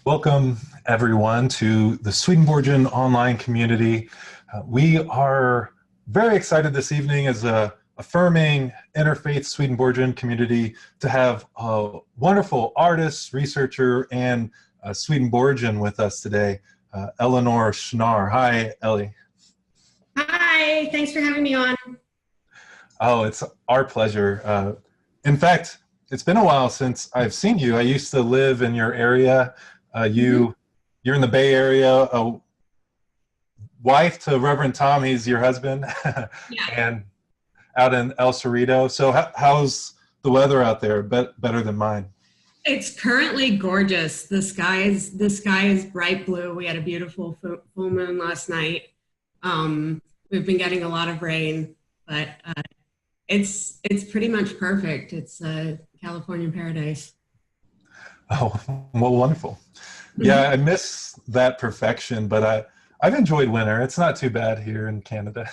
Welcome, everyone, to the Swedenborgian online community. We are very excited this evening as a affirming interfaith Swedenborgian community to have a wonderful artist, researcher, and Swedenborgian with us today, Eleanor Schnarr. Hi, Ellie. Hi, thanks for having me on. Oh, it's our pleasure. In fact, it's been a while since I've seen you. I used to live in your area. You're in the Bay Area, a wife to Reverend Tom, he's your husband, Yeah. and out in El Cerrito. So how's the weather out there? Better than mine? It's currently gorgeous. The sky is bright blue. We had a beautiful full moon last night. We've been getting a lot of rain, but it's pretty much perfect. It's California paradise. Oh, well, wonderful. Yeah, I miss that perfection, but I've enjoyed winter. It's not too bad here in Canada.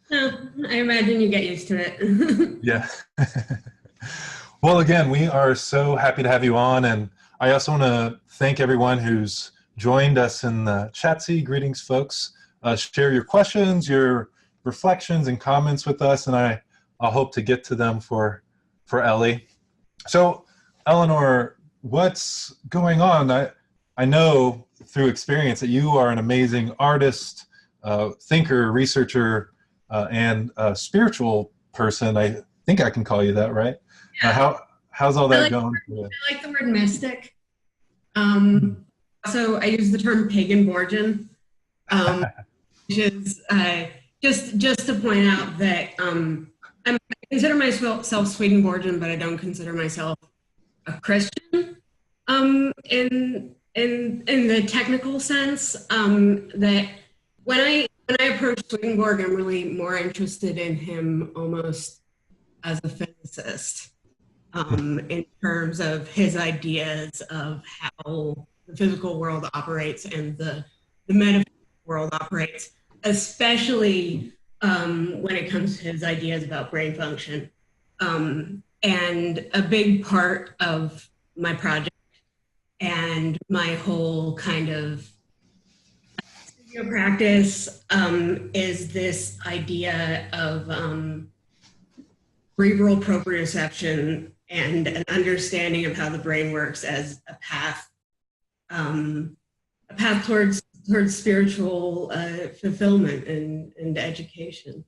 I imagine you get used to it. Yeah. Well, again, we are so happy to have you on, and I also want to thank everyone who's joined us in the Chatsy. Greetings, folks. Share your questions, your reflections, and comments with us, and I'll hope to get to them for Ellie. So, Eleanor, what's going on? I know through experience that you are an amazing artist, thinker, researcher, and spiritual person. I think I can call you that, right? Yeah. How's all that going? I like the word mystic. So I use the term pagan Borgian, which is just to point out that I consider myself Swedenborgian, but I don't consider myself a Christian in the technical sense. That when I approach Swedenborg, I'm really more interested in him almost as a physicist, in terms of his ideas of how the physical world operates and the metaphysical world operates, especially when it comes to his ideas about brain function. And a big part of my project and my whole kind of studio practice is this idea of cerebral proprioception and an understanding of how the brain works as a path towards spiritual fulfillment and education.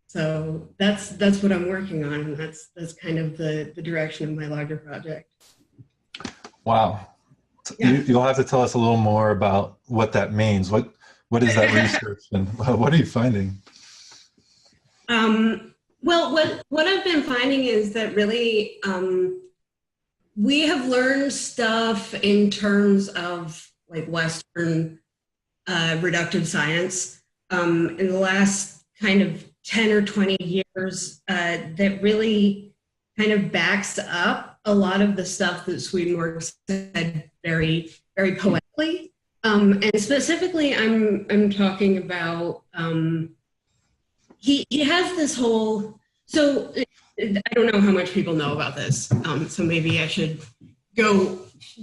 So that's what I'm working on, and that's kind of the direction of my larger project. Wow. Yeah. You'll have to tell us a little more about what that means. What is that research, and what are you finding? Well, what I've been finding is that really we have learned stuff in terms of like Western reductive science in the last kind of 10 or 20 years that really kind of backs up a lot of the stuff that Swedenborg said very, very poetically. And specifically, I'm talking about, he has this whole, so I don't know how much people know about this, so maybe I should go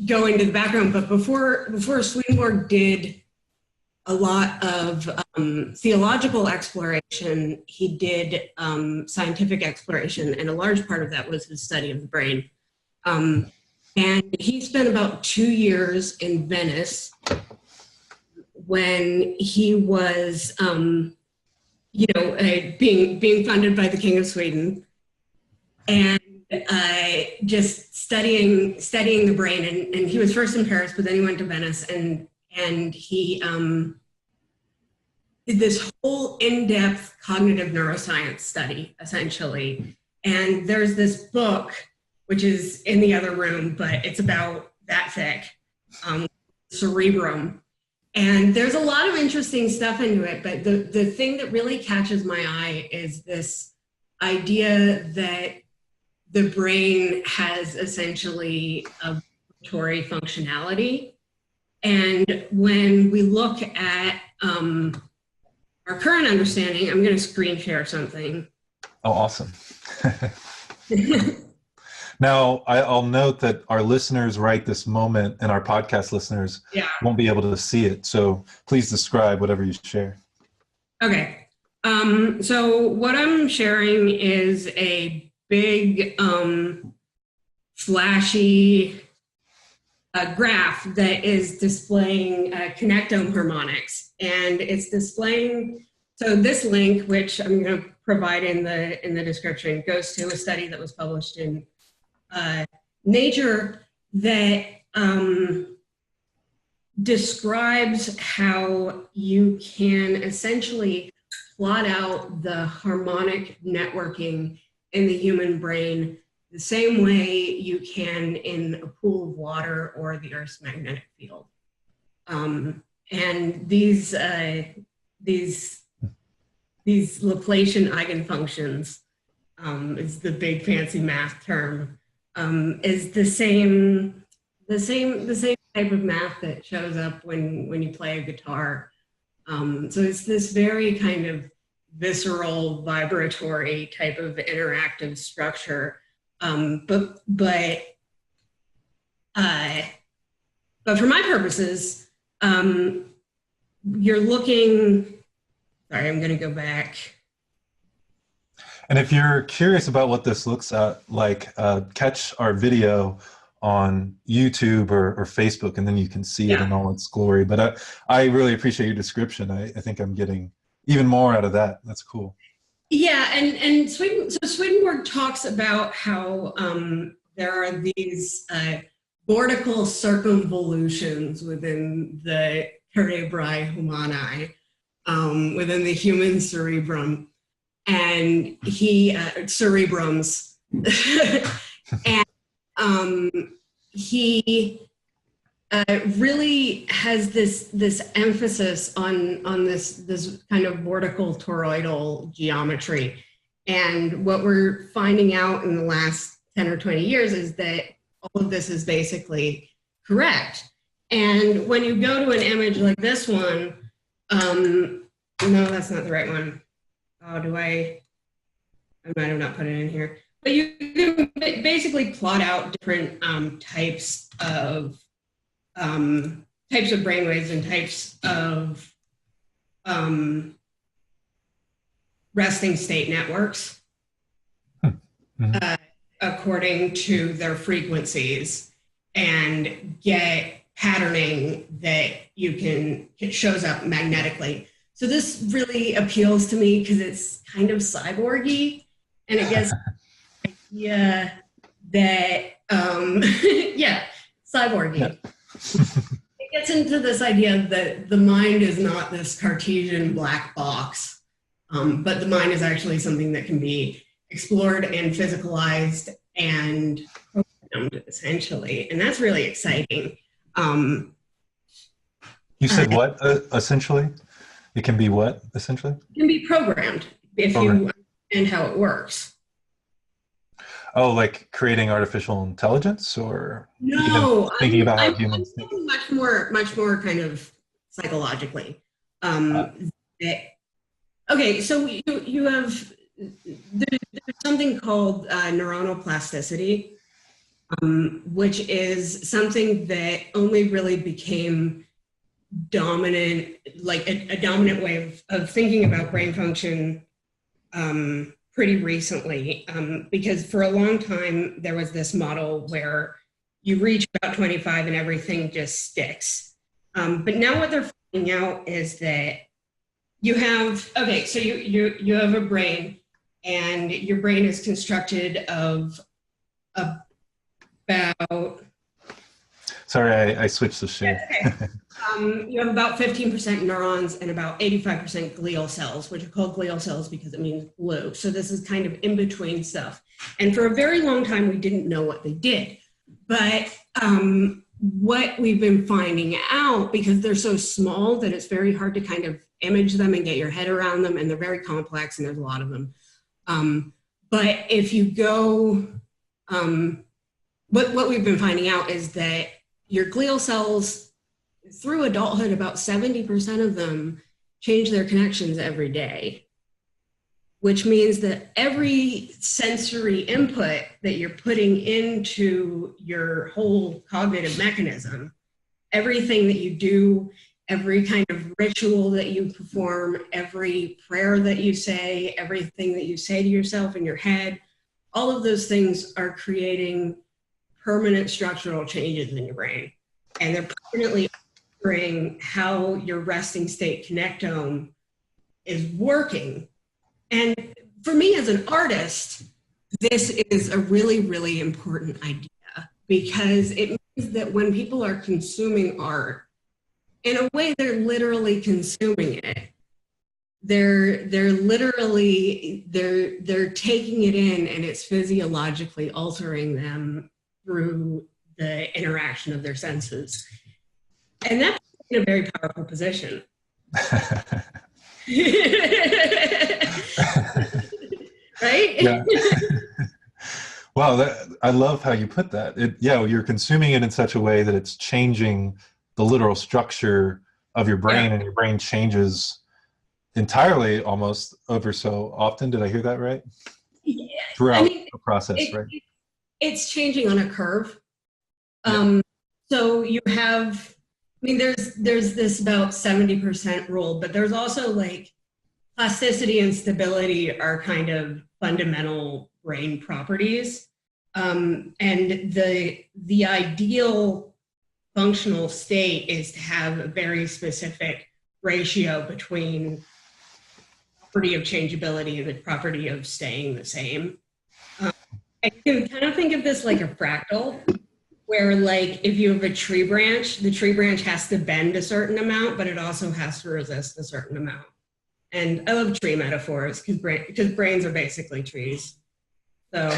into the background, but before Swedenborg did a lot of theological exploration, he did scientific exploration, and a large part of that was his study of the brain. And he spent about 2 years in Venice when he was, being funded by the King of Sweden, and just studying the brain. And he was first in Paris, but then he went to Venice, and he did this whole in-depth cognitive neuroscience study, essentially. And there's this book, which is in the other room, but it's about that thick, Cerebrum. And there's a lot of interesting stuff into it, but the thing that really catches my eye is this idea that the brain has essentially a vibratory functionality. And when we look at our current understanding, I'm going to screen share something. Oh, awesome. Now, I'll note that our listeners right this moment and our podcast listeners won't be able to see it. So please describe whatever you share. Okay. So what I'm sharing is a big, flashy graph that is displaying connectome harmonics. And it's displaying, so this link, which I'm going to provide in the description, goes to a study that was published in Nature that describes how you can essentially plot out the harmonic networking in the human brain the same way you can in a pool of water or the Earth's magnetic field. And these Laplacian eigenfunctions is the big fancy math term. Is the same type of math that shows up when you play a guitar. So it's this very kind of visceral, vibratory type of interactive structure. But for my purposes, you're looking. Sorry, I'm going to go back. And if you're curious about what this looks like, catch our video on YouTube or Facebook, and then you can see it in all its glory. But I really appreciate your description. I think I'm getting even more out of that. That's cool. Yeah, and Swedenborg talks about how there are these cortical circumvolutions within the cerebri humani, within the human cerebrum. And cerebrums, and he really has this emphasis on this kind of vortical toroidal geometry. And what we're finding out in the last 10 or 20 years is that all of this is basically correct. And when you go to an image like this one, no, that's not the right one. Oh, I might have not put it in here. But you can basically plot out different types of brainwaves and types of resting state networks according to their frequencies, and get patterning that shows up magnetically. So this really appeals to me because it's kind of cyborgy, and it gets the idea that, cyborgy. Yeah. It gets into this idea that the mind is not this Cartesian black box, but the mind is actually something that can be explored and physicalized and programmed, essentially, and that's really exciting. You said what, essentially? It can be what, essentially? It can be programmed if you understand how it works. Oh, like creating artificial intelligence, or no? Thinking about how humans think? Much more kind of psychologically. Okay, so you have there's something called neuronal plasticity, which is something that only really became dominant, like a dominant way of thinking about brain function pretty recently, because for a long time there was this model where you reach about 25 and everything just sticks. But now what they're finding out is that you have, so you have a brain, and your brain is constructed of about... Sorry, I switched the shade. Okay. You have about 15% neurons and about 85% glial cells, which are called glial cells because it means glue. So this is kind of in between stuff. And for a very long time, we didn't know what they did. But what we've been finding out, because they're so small that it's very hard to kind of image them and get your head around them, and they're very complex and there's a lot of them. But if you go, what we've been finding out is that your glial cells, through adulthood, about 70% of them change their connections every day, which means that every sensory input that you're putting into your whole cognitive mechanism, everything that you do, every kind of ritual that you perform, every prayer that you say, everything that you say to yourself in your head, all of those things are creating permanent structural changes in your brain. And they're permanently altering how your resting state connectome is working. And for me as an artist, this is a really, really important idea, because it means that when people are consuming art, in a way, they're literally consuming it. They're taking it in, and it's physiologically altering them through the interaction of their senses. And that's in a very powerful position. Right? Yeah. Wow, I love how you put that. You're consuming it in such a way that it's changing the literal structure of your brain, and your brain changes entirely almost over so often. Did I hear that right? Yeah. Throughout the process, right? It's changing on a curve. So you have, there's this about 70% rule, but there's also like plasticity and stability are kind of fundamental brain properties. And the ideal functional state is to have a very specific ratio between property of changeability and the property of staying the same. I can kind of think of this like a fractal, where like if you have a tree branch, the tree branch has to bend a certain amount, but it also has to resist a certain amount. And I love tree metaphors because brains are basically trees. So,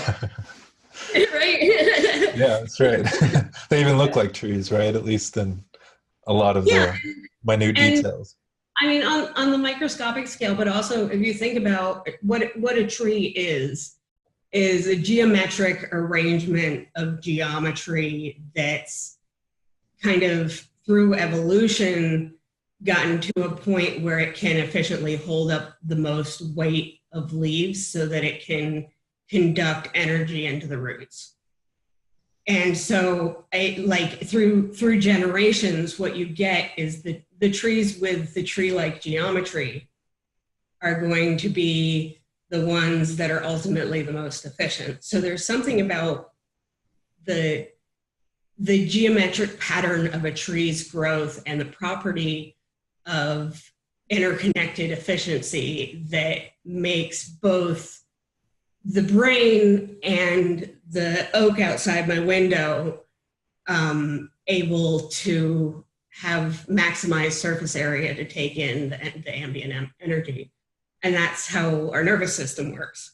right? Yeah, that's right. They even look like trees, right? At least in a lot of the minute details. I mean, on the microscopic scale, but also if you think about what a tree is a geometric arrangement of geometry that's kind of through evolution gotten to a point where it can efficiently hold up the most weight of leaves so that it can conduct energy into the roots. And so through generations, what you get is the trees with the tree-like geometry are going to be the ones that are ultimately the most efficient. So there's something about the geometric pattern of a tree's growth and the property of interconnected efficiency that makes both the brain and the oak outside my window able to have maximized surface area to take in the ambient energy. And that's how our nervous system works.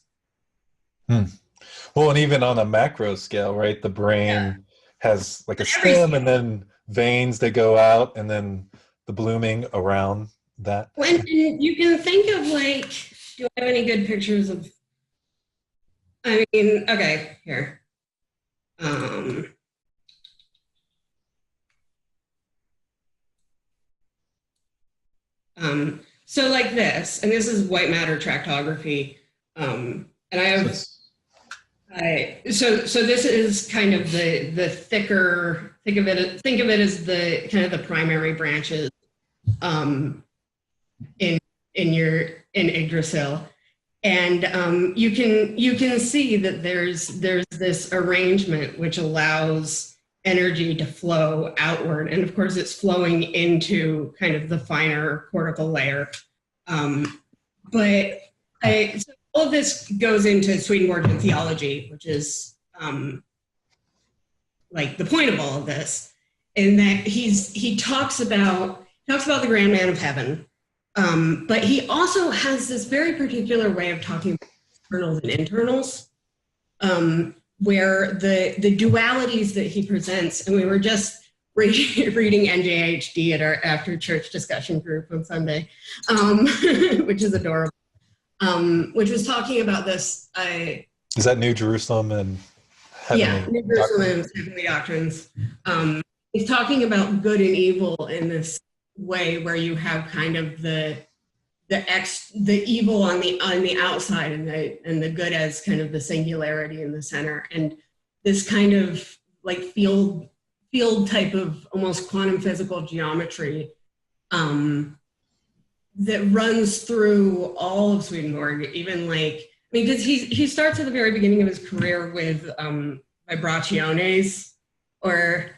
Well, and even on a macro scale, right? The brain has like a stem and then veins that go out and then the blooming around that. When you can think of like, do I have any good pictures of, okay, here. So like this, and this is white matter tractography. And I have, so this is kind of the thicker, think of it as the kind of the primary branches in Yggdrasil. And you can see that there's this arrangement which allows energy to flow outward, and of course it's flowing into kind of the finer cortical layer. So all of this goes into Swedenborgian theology, which is like the point of all of this, in that he talks about the grand man of heaven. But he also has this very particular way of talking about externals and internals, where the dualities that he presents, and we were just reading NJHD at our after church discussion group on Sunday, which is adorable, which was talking about this. Is that New Jerusalem and Heavenly New Jerusalem and Heavenly Doctrines. He's talking about good and evil in this way where you have kind of the the evil on the outside, and the good as kind of the singularity in the center, and this kind of like field type of almost quantum physical geometry that runs through all of Swedenborg, even like, I mean, because he starts at the very beginning of his career with vibrationes, or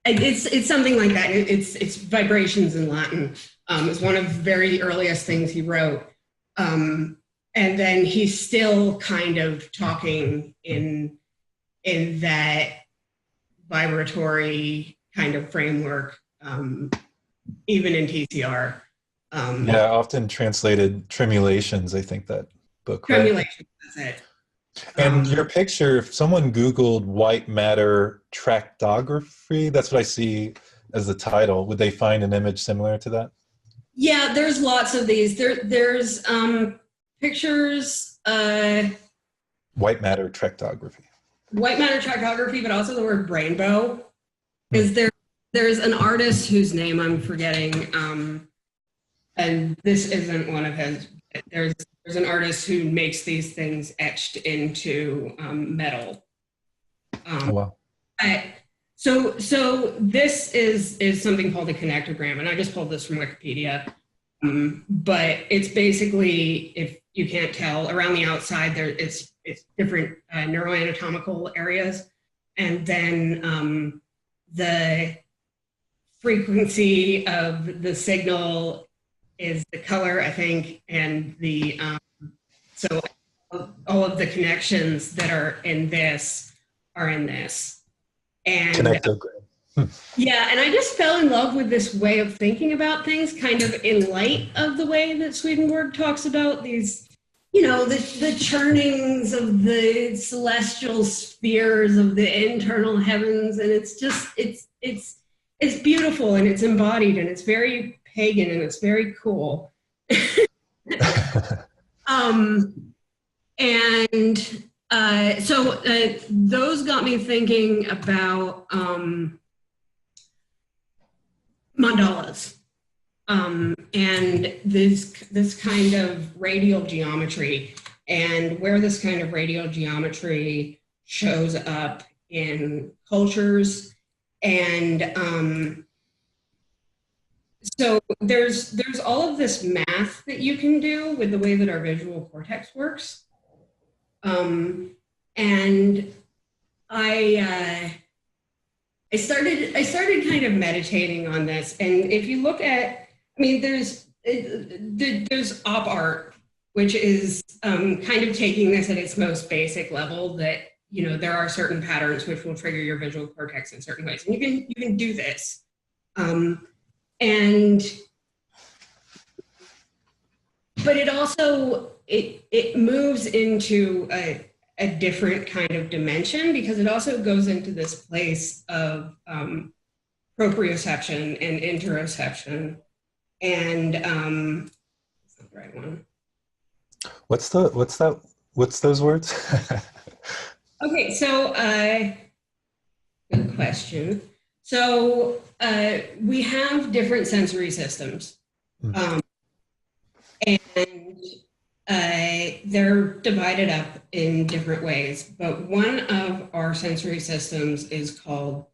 it's something like that. It's vibrations in Latin. It's one of the very earliest things he wrote. And then he's still kind of talking in that vibratory kind of framework, even in TCR. Yeah, often translated tremulations, I think, that book. Tremulations, right? That's it. And your picture, if someone Googled white matter tractography, that's what I see as the title. Would they find an image similar to that? Yeah, there's lots of these. There's pictures. White matter tractography. White matter tractography, but also the word rainbow. Is there's an artist whose name I'm forgetting, and this isn't one of his. There's an artist who makes these things etched into metal. Oh, wow. So this is something called a connectogram, and I just pulled this from Wikipedia. But it's basically, if you can't tell, around the outside there it's different neuroanatomical areas, and then the frequency of the signal is the color, I think, and the so all of the connections that are in this are in this. And connectogram. Yeah, and I just fell in love with this way of thinking about things, kind of in light of the way that Swedenborg talks about these, you know, the churnings of the celestial spheres of the internal heavens, and it's just it's beautiful, and it's embodied, and it's very pagan, and it's very cool. So those got me thinking about mandalas and this kind of radial geometry, and where this kind of radial geometry shows up in cultures. And so there's all of this math that you can do with the way that our visual cortex works. And I started kind of meditating on this. And if you look at, I mean, there's op art, which is kind of taking this at its most basic level, that, you know, there are certain patterns which will trigger your visual cortex in certain ways. And you can do this. But it also, it moves into a different kind of dimension, because it also goes into this place of proprioception and interoception. And that's not the right one. What's those words? Okay, so good question. So we have different sensory systems. And they're divided up in different ways, but one of our sensory systems is called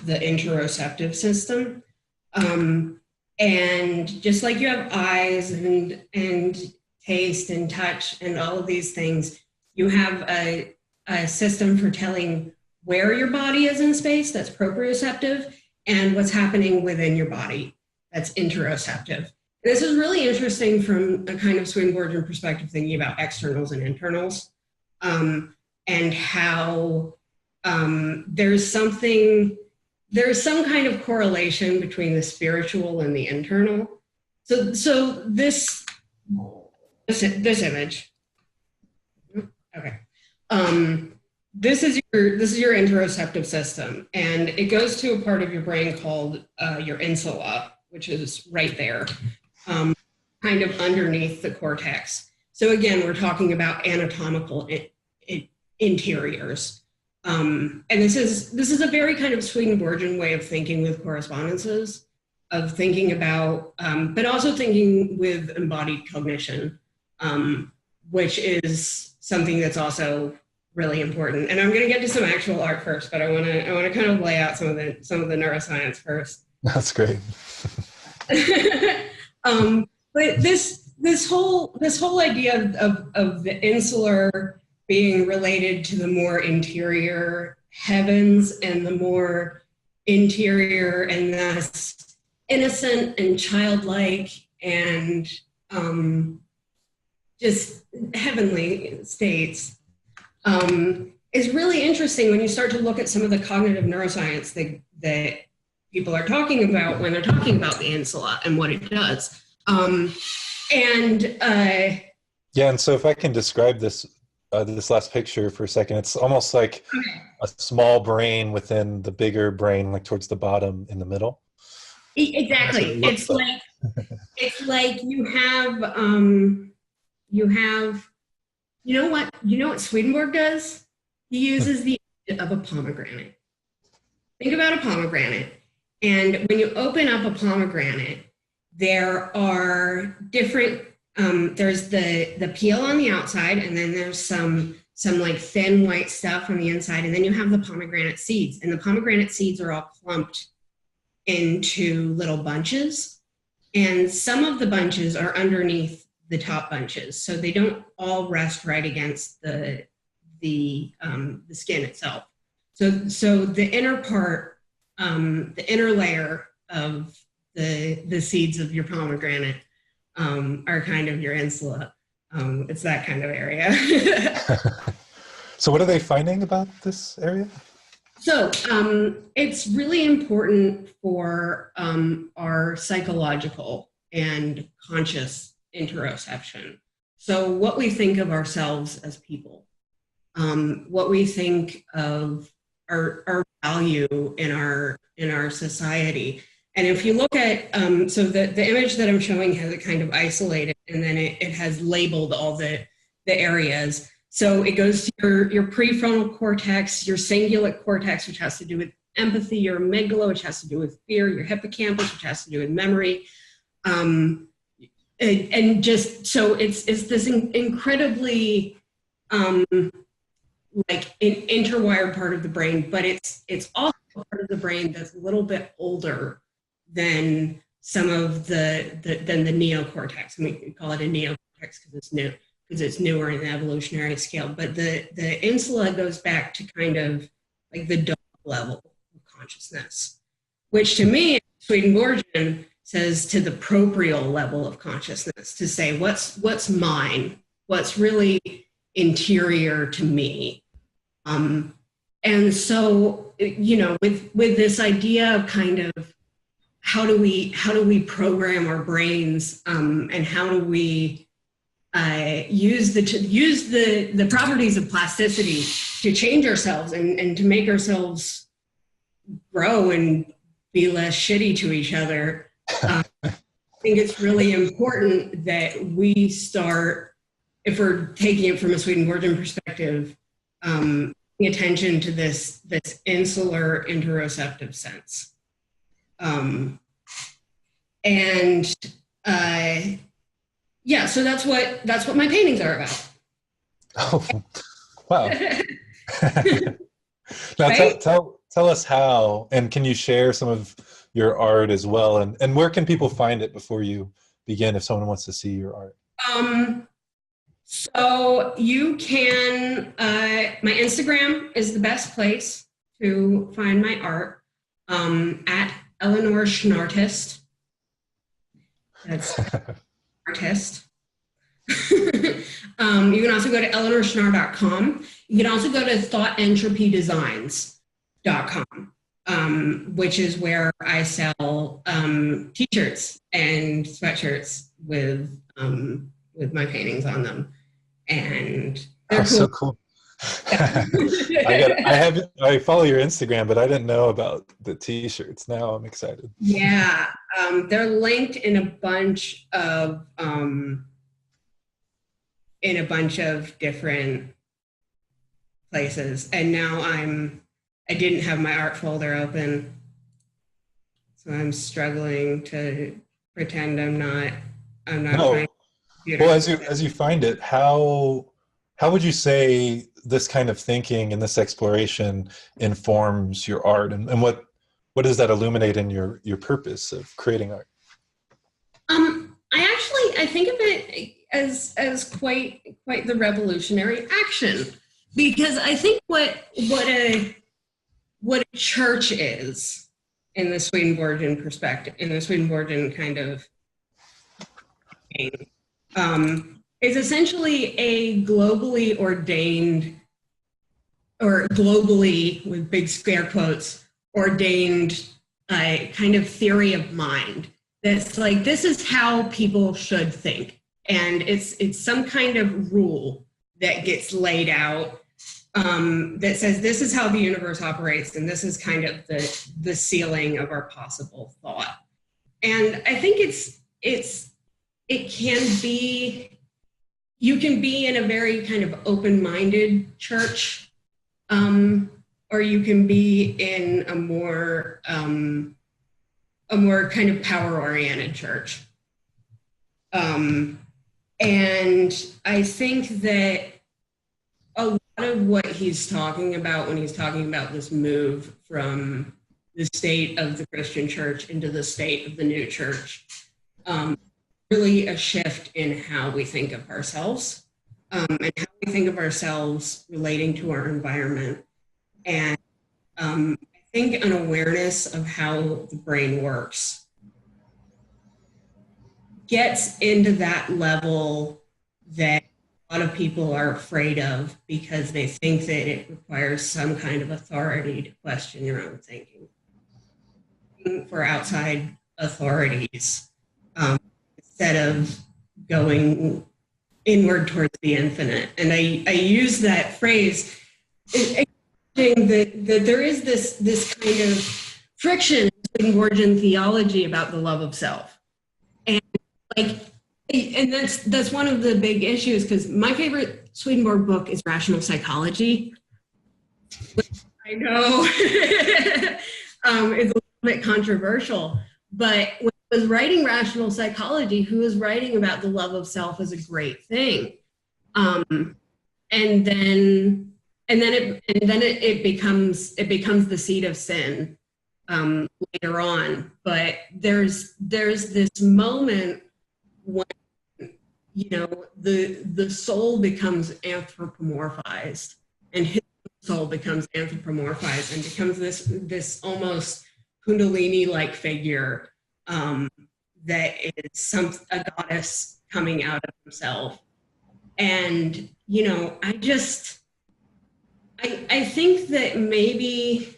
the interoceptive system. And just like you have eyes and taste and touch and all of these things, you have a system for telling where your body is in space, that's proprioceptive, and what's happening within your body, that's interoceptive. This is really interesting from a kind of Swedenborgian perspective, thinking about externals and internals, and how there's some kind of correlation between the spiritual and the internal. So this image, okay, this is your interoceptive system, and it goes to a part of your brain called your insula, which is right there. Kind of underneath the cortex. So again, we're talking about anatomical interiors. And this is a very kind of Swedenborgian way of thinking with correspondences. thinking about, but also thinking with embodied cognition, which is something that's also really important. And I'm going to get to some actual art first, but I want to kind of lay out some of the neuroscience first. That's great. But this whole idea of the insular being related to the more interior heavens and the more interior and thus innocent and childlike and just heavenly states is really interesting when you start to look at some of the cognitive neuroscience that people are talking about when they're talking about the insula and what it does. Yeah, and so if I can describe this this last picture for a second, it's almost like a small brain within the bigger brain, like towards the bottom in the middle. Exactly. It's like you have you know what Swedenborg does? He uses the idea of a pomegranate. Think about a pomegranate, and when you open up a pomegranate, there are different. There's the peel on the outside, and then there's some like thin white stuff on the inside, and then you have the pomegranate seeds, and the pomegranate seeds are all clumped into little bunches, and some of the bunches are underneath the top bunches, so they don't all rest right against the skin itself. So the inner part, the inner layer of the seeds of your pomegranate are kind of your insula. It's that kind of area. So what are they finding about this area? So it's really important for our psychological and conscious interoception. So what we think of ourselves as people, what we think of our value in our society. And if you look at, so the image that I'm showing has it kind of isolated, and then it has labeled all the areas. So it goes to your prefrontal cortex, your cingulate cortex, which has to do with empathy, your amygdala, which has to do with fear, your hippocampus, which has to do with memory. And just, so it's this incredibly like an interwired part of the brain, but it's also a part of the brain that's a little bit older than some of the neocortex. I mean, we call it a neocortex because it's newer in the evolutionary scale. But the insula goes back to kind of like the dog level of consciousness, which to me, Swedenborgian says to the proprial level of consciousness, to say what's mine, what's really interior to me. And so, you know, with this idea of kind of how do we program our brains, and how do we use the properties of plasticity to change ourselves and to make ourselves grow and be less shitty to each other. I think it's really important that we start, if we're taking it from a Swedenborgian perspective, paying attention to this insular interoceptive sense. Yeah, so that's what my paintings are about. Oh, wow. Now Right? tell us how, and can you share some of your art as well, and where can people find it before you begin if someone wants to see your art? So you can, my Instagram is the best place to find my art, at Eleanor Schnarr. That's artist. You can also go to eleanorschnarr.com. You can also go to thoughtentropydesigns.com, which is where I sell t-shirts and sweatshirts with my paintings on them. And they're cool. So cool. I follow your Instagram, but I didn't know about the t-shirts. Now I'm excited. Yeah, they're linked in a bunch of different places. And now I didn't have my art folder open, So I'm struggling to pretend I'm not No. trying to Well, as you find it, how would you say this kind of thinking and this exploration informs your art, and what does that illuminate in your purpose of creating art? I think of it as quite the revolutionary action, because I think what a church is in the Swedenborgian perspective, in the Swedenborgian kind of is essentially a globally ordained, or globally with big scare quotes, ordained kind of theory of mind. That's like, this is how people should think. And it's some kind of rule that gets laid out that says this is how the universe operates, and this is kind of the ceiling of our possible thought. And I think it can be, you can be in a very kind of open-minded church, or you can be in a more kind of power-oriented church. And I think that a lot of what he's talking about when he's talking about this move from the state of the Christian church into the state of the new church, really a shift in how we think of ourselves, and how we think of ourselves relating to our environment. And I think an awareness of how the brain works gets into that level that a lot of people are afraid of, because they think that it requires some kind of authority to question your own thinking. For outside authorities, instead of going inward towards the infinite. And I use that phrase, acknowledging that there is this kind of friction in Swedenborgian theology about the love of self. And that's one of the big issues, because my favorite Swedenborg book is Rational Psychology, which I know is a little bit controversial, but when he was writing Rational Psychology, who was writing about the love of self as a great thing, and then it becomes the seed of sin later on. But there's this moment when, you know, the soul becomes anthropomorphized, and his soul becomes anthropomorphized and becomes this almost Kundalini-like figure that is a goddess coming out of himself. And, you know, I think that maybe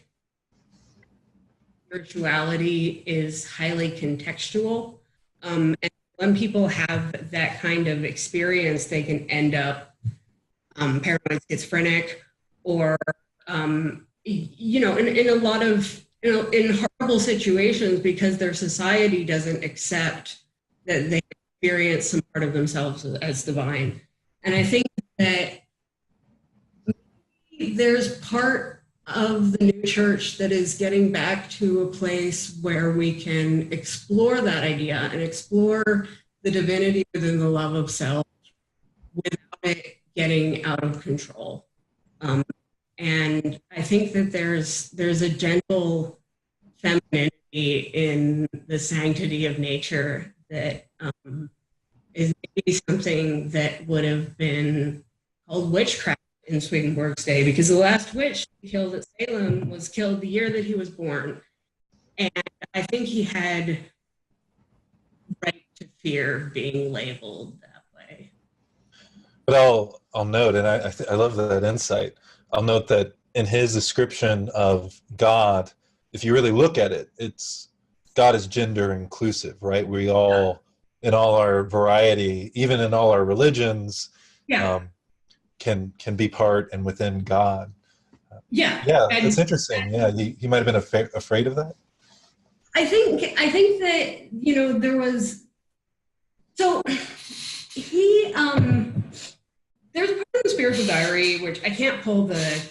spirituality is highly contextual. And when people have that kind of experience, they can end up paranoid schizophrenic, or, you know, in a lot of, you know, in horrible situations, because their society doesn't accept that they experience some part of themselves as divine. And I think that there's part of the new church that is getting back to a place where we can explore that idea and explore the divinity within the love of self without it getting out of control. And I think that there's a gentle femininity in the sanctity of nature that is maybe something that would have been called witchcraft in Swedenborg's day, because the last witch he killed at Salem was killed the year that he was born. And I think he had right to fear being labeled that way. But I'll note, and I love that insight. I'll note that in his description of God, if you really look at it, it's God is gender inclusive, right? We all, in all our variety, even in all our religions, can be part and within God. Yeah, it's interesting. Yeah, he might have been afraid of that. I think that, you know, there was, so he there's a part of the spiritual diary, which I can't pull the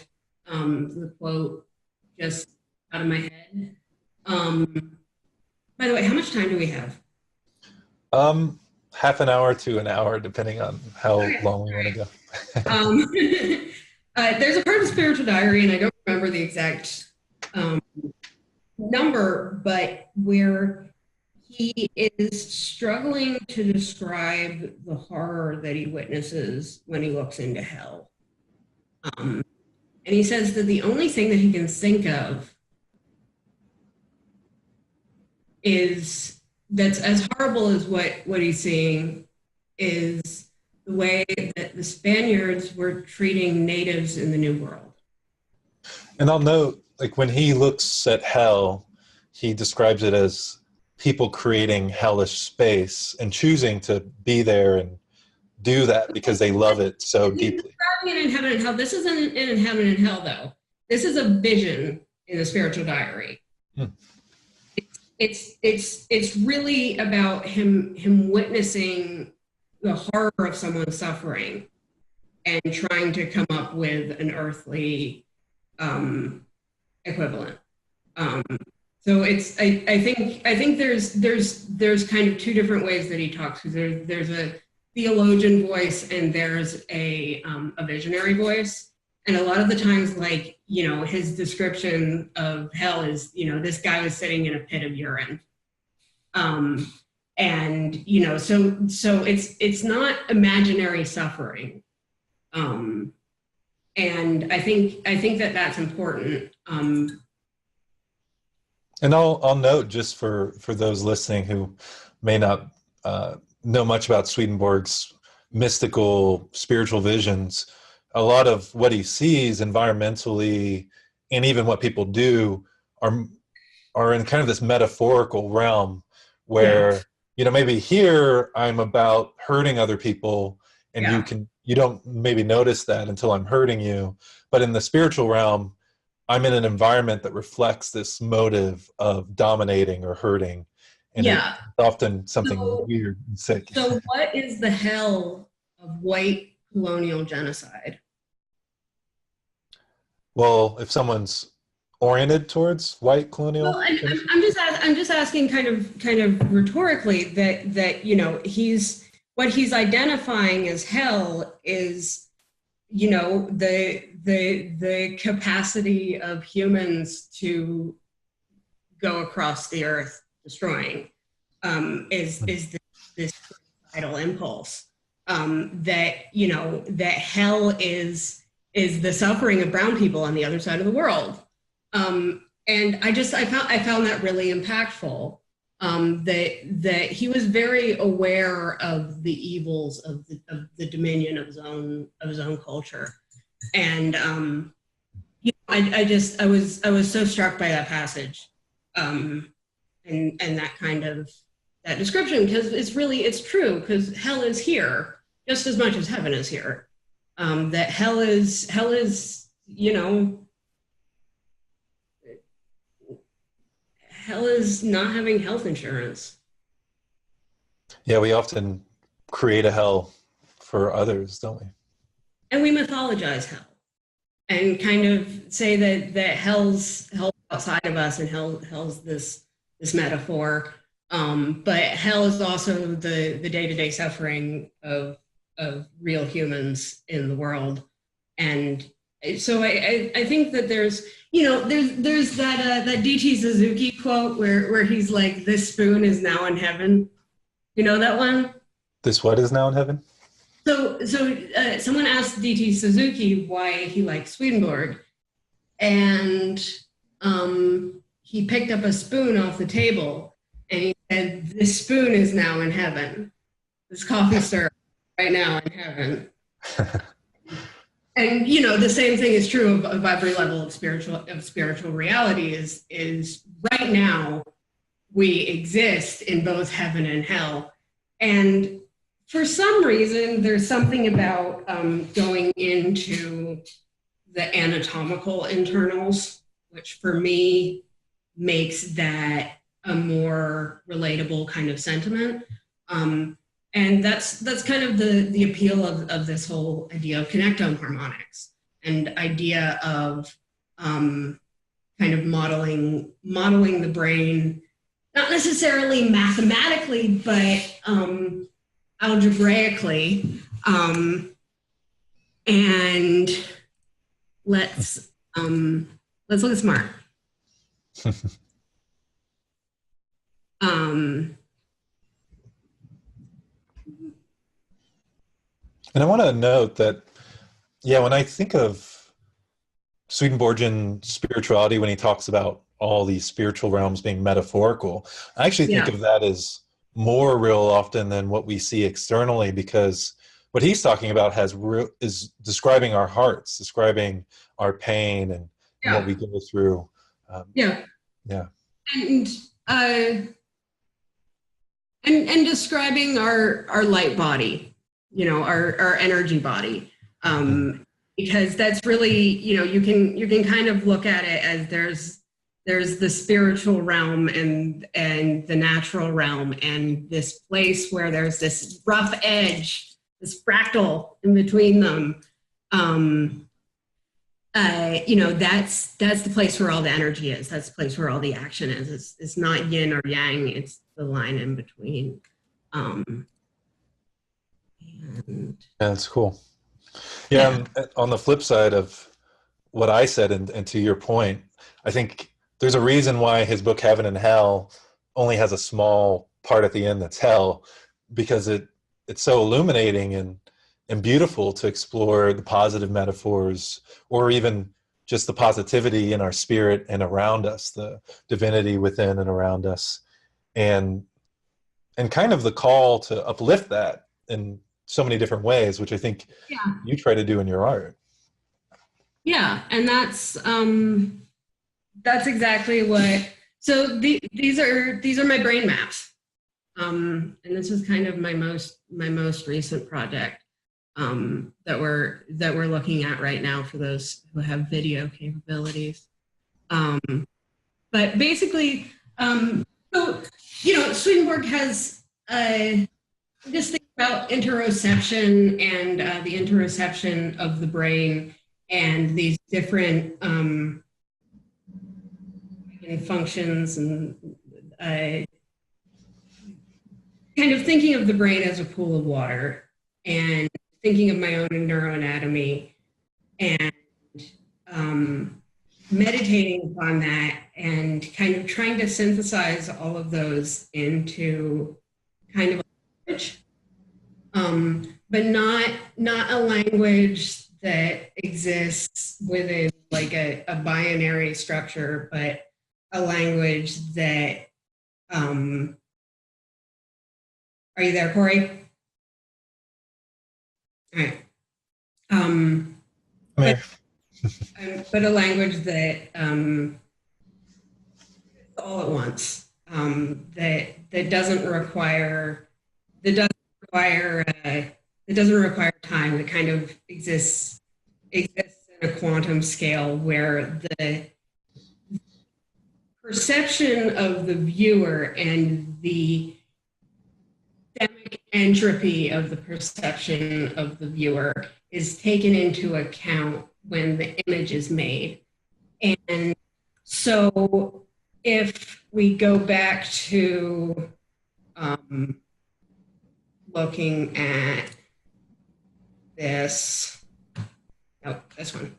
quote just out of my head, By the way, how much time do we have? Half an hour to an hour, depending on how long we want to go. There's a part of the spiritual diary, and I don't remember the exact number, but where he is struggling to describe the horror that he witnesses when he looks into hell. And he says that the only thing that he can think of is that's as horrible as what he's seeing is the way that the Spaniards were treating natives in the New World. And I'll note, like, when he looks at hell, he describes it as people creating hellish space and choosing to be there and do that because they love it so deeply. In heaven and hell. This isn't in heaven and hell, though. This is a vision in the spiritual diary. It's really about him witnessing the horror of someone's suffering and trying to come up with an earthly equivalent. So it's I think there's kind of two different ways that he talks, because there's a theologian voice and there's a visionary voice. And a lot of the times, like, you know, his description of hell is, you know, this guy was sitting in a pit of urine. And, you know, so it's not imaginary suffering. And I think that that's important. And I'll note, just for those listening who may not know much about Swedenborg's mystical spiritual visions, a lot of what he sees environmentally and even what people do are in kind of this metaphorical realm where, you know, maybe here I'm about hurting other people and you don't maybe notice that until I'm hurting you. But in the spiritual realm, I'm in an environment that reflects this motive of dominating or hurting. And it's often something weird and sick. So what is the hell of white colonial genocide? Well, if someone's oriented towards white colonial, well, I'm just asking, kind of rhetorically, that you know, what he's identifying as hell is, you know, the capacity of humans to go across the earth destroying, is this suicidal impulse, that, you know, that hell is the suffering of brown people on the other side of the world. And I found that really impactful, that he was very aware of the evils of the dominion of his own culture. And you know, I was so struck by that passage, and that kind of that description, because it's true, because hell is here just as much as heaven is here. That hell is, you know, hell is not having health insurance. Yeah, we often create a hell for others, don't we? And we mythologize hell and kind of say that hell's outside of us, and hell's this metaphor. But hell is also the day-to-day suffering of real humans in the world. And so I think that there's, you know, there's that D.T. Suzuki quote where he's like, "This spoon is now in heaven." You know that one? This what is now in heaven? So someone asked D.T. Suzuki why he liked Swedenborg, and he picked up a spoon off the table and he said, "This spoon is now in heaven. This coffee stirrer right now in heaven." And, you know, the same thing is true of every level of spiritual reality is right now we exist in both heaven and hell. And for some reason, there's something about going into the anatomical internals, which for me makes that a more relatable kind of sentiment. And that's kind of the appeal of this whole idea of connectome harmonics, and idea of kind of modeling the brain not necessarily mathematically, but algebraically. And let's look at smart. And I want to note that, yeah, when I think of Swedenborgian spirituality, when he talks about all these spiritual realms being metaphorical, I actually think of that as more real often than what we see externally, because what he's talking about is describing our hearts, describing our pain and what we go through. And describing our light body, our energy body, because that's really, you can kind of look at it as there's the spiritual realm and the natural realm, and this place where there's this rough edge, this fractal in between them. That's the place where all the energy is. That's the place where all the action is. It's not yin or yang. It's the line in between. That's cool. Yeah. On the flip side of what I said, and to your point, I think there's a reason why his book Heaven and Hell only has a small part at the end that's hell, because it's so illuminating and beautiful to explore the positive metaphors, or even just the positivity in our spirit and around us, the divinity within and around us, and kind of the call to uplift that in so many different ways, which I think you try to do in your art. Yeah, and that's exactly what. So these are my brain maps, and this is kind of my most recent project that we're looking at right now for those who have video capabilities. But basically, Swedenborg has this thing about interoception and the interoception of the brain and these different functions, and kind of thinking of the brain as a pool of water, and thinking of my own neuroanatomy, and meditating upon that, and kind of trying to synthesize all of those into kind of a language, but not a language that exists within like a binary structure, but a language that, are you there, Cory? All right. But a language that all at once, that doesn't require time, that kind of exists in a quantum scale, where the perception of the viewer and the systemic entropy of the perception of the viewer is taken into account when the image is made. And so if we go back to looking at this one.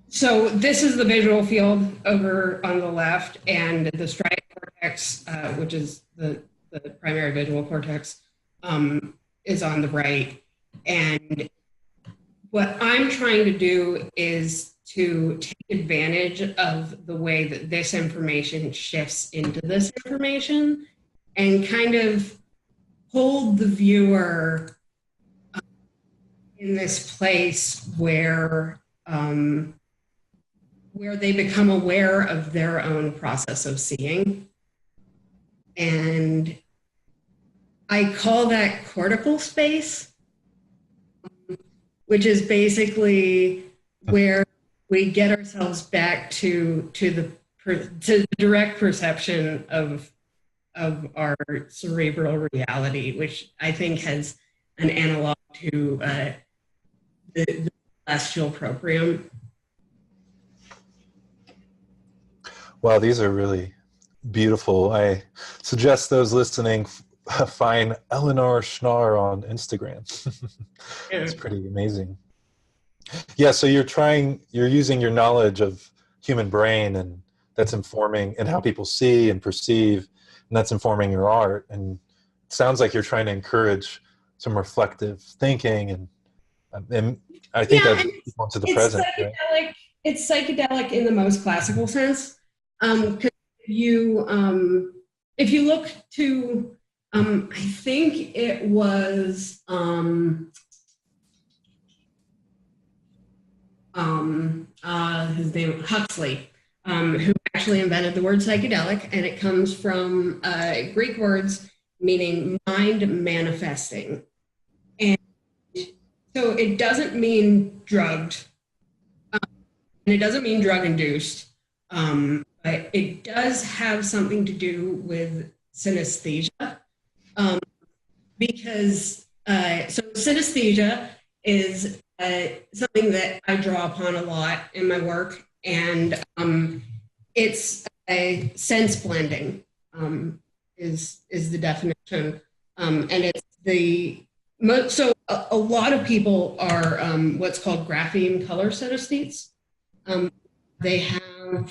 So this is the visual field over on the left, and the striate cortex, which is the primary visual cortex, is on the right. And what I'm trying to do is to take advantage of the way that this information shifts into this information, and kind of hold the viewer in this place where they become aware of their own process of seeing. And I call that cortical space, which is basically where we get ourselves back to the direct perception of our cerebral reality, which I think has an analog to the celestial proprium. Wow, these are really beautiful. I suggest those listening find Eleanor Schnarr on Instagram. Yeah. It's pretty amazing. Yeah, so you're using your knowledge of human brain, and that's informing, and how people see and perceive, and that's informing your art. And it sounds like you're trying to encourage some reflective thinking, and I think Yeah, that's and into the it's present, right? psychedelic. It's psychedelic in the most classical sense. 'Cause if you look to, I think it was his name Huxley, who actually invented the word psychedelic, and it comes from Greek words meaning mind manifesting. And so it doesn't mean drugged, and it doesn't mean drug induced, but it does have something to do with synesthesia, because so synesthesia is something that I draw upon a lot in my work, and it's a sense blending, is the definition, and it's so a lot of people are what's called grapheme color synesthetes. They have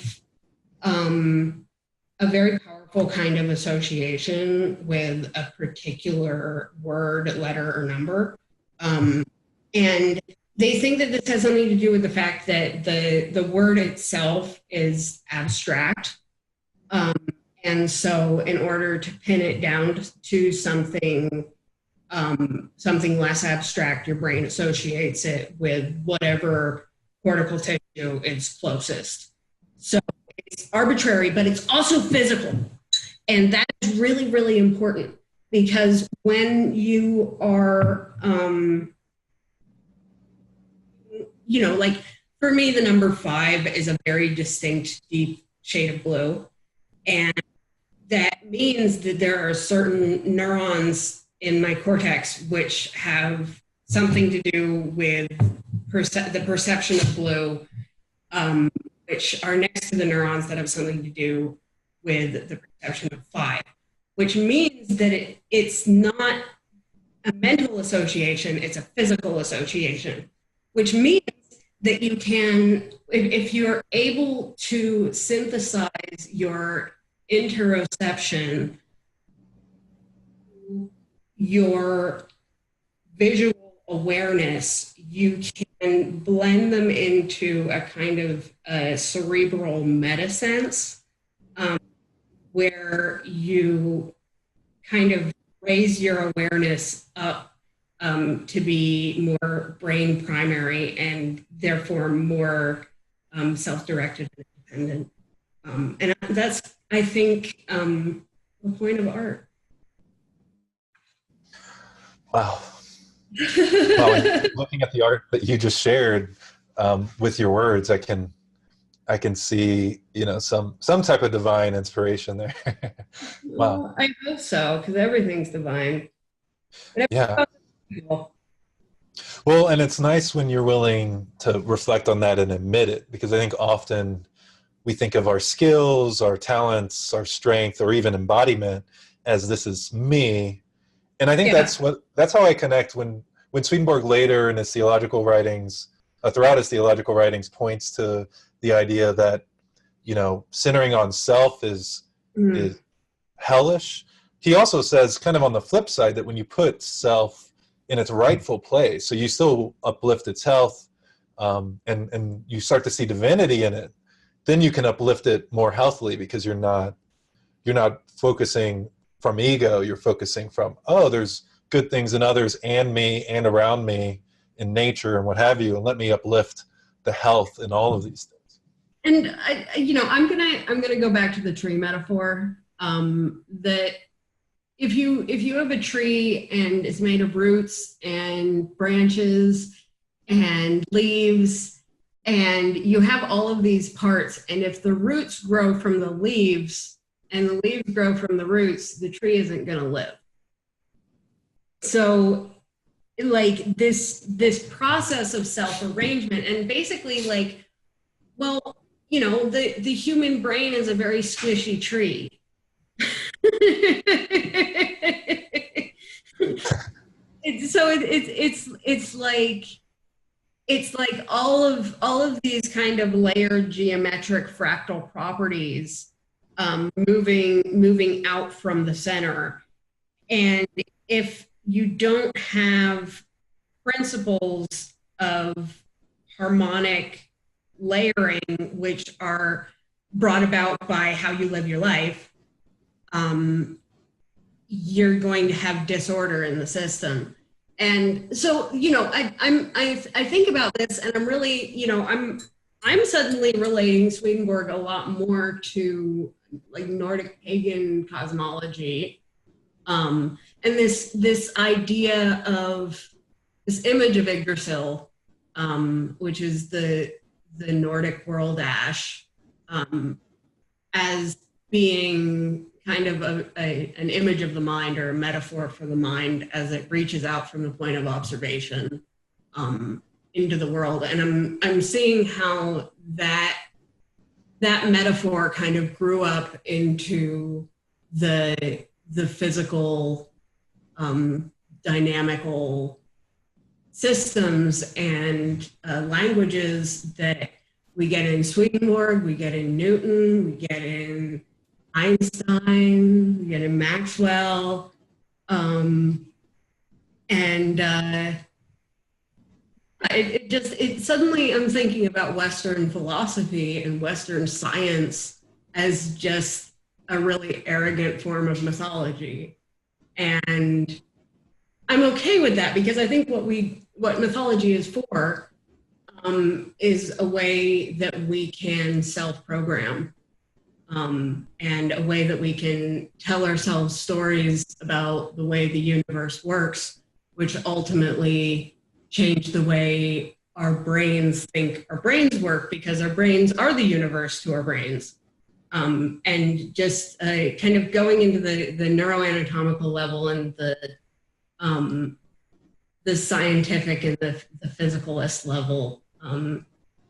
a very powerful kind of association with a particular word, letter, or number. And they think that this has something to do with the fact that the word itself is abstract. And so in order to pin it down to something less abstract, your brain associates it with whatever cortical tissue is closest. So it's arbitrary, but it's also physical. And that is really, really important, because when you are, like for me, the number 5 is a very distinct, deep shade of blue. And that means that there are certain neurons in my cortex which have something to do with the perception of blue, which are next to the neurons that have something to do with the perception of 5, which means that it's not a mental association, it's a physical association, which means that you can, if you're able to synthesize your interoception, your visual awareness, you can blend them into a kind of cerebral meta sense, where you kind of raise your awareness up to be more brain primary, and therefore more self-directed and independent. And that's, I think, the point of art. Wow. Well, looking at the art that you just shared with your words, I can see, some type of divine inspiration there. Wow. Well, I hope so, because everything's divine. Yeah. Well, and it's nice when you're willing to reflect on that and admit it, because I think often we think of our skills, our talents, our strength, or even embodiment as this is me. And I think that's how I connect when Swedenborg later in his theological writings, throughout his theological writings, points to the idea that, centering on self is hellish. He also says, kind of on the flip side, that when you put self in its rightful place, so you still uplift its health, and you start to see divinity in it, then you can uplift it more healthily, because you're not focusing from ego, you're focusing from, there's good things in others and me and around me in nature and what have you, and let me uplift the health in all of these things. And I'm gonna go back to the tree metaphor, that if you have a tree and it's made of roots and branches and leaves, and you have all of these parts, and if the roots grow from the leaves and the leaves grow from the roots, the tree isn't going to live. So like this process of self-arrangement, and basically the human brain is a very squishy tree. It's like all of these kind of layered geometric fractal properties moving out from the center. And if you don't have principles of harmonic layering, which are brought about by how you live your life, you're going to have disorder in the system. And so, I think about this, and I'm really, I'm suddenly relating Swedenborg a lot more to like Nordic pagan cosmology, and this idea of this image of Yggdrasil, which is the Nordic world ash, as being kind of an image of the mind, or a metaphor for the mind as it reaches out from the point of observation into the world. And I'm seeing how that metaphor kind of grew up into the physical dynamical systems and languages that we get in Swedenborg, we get in Newton, we get in Einstein, we get in Maxwell, and it suddenly I'm thinking about Western philosophy and Western science as just a really arrogant form of mythology. And I'm okay with that, because I think what mythology is for is a way that we can self-program, and a way that we can tell ourselves stories about the way the universe works, which ultimately change the way our brains think our brains work, because our brains are the universe to our brains. And just kind of going into the neuroanatomical level and the scientific and the physicalist level,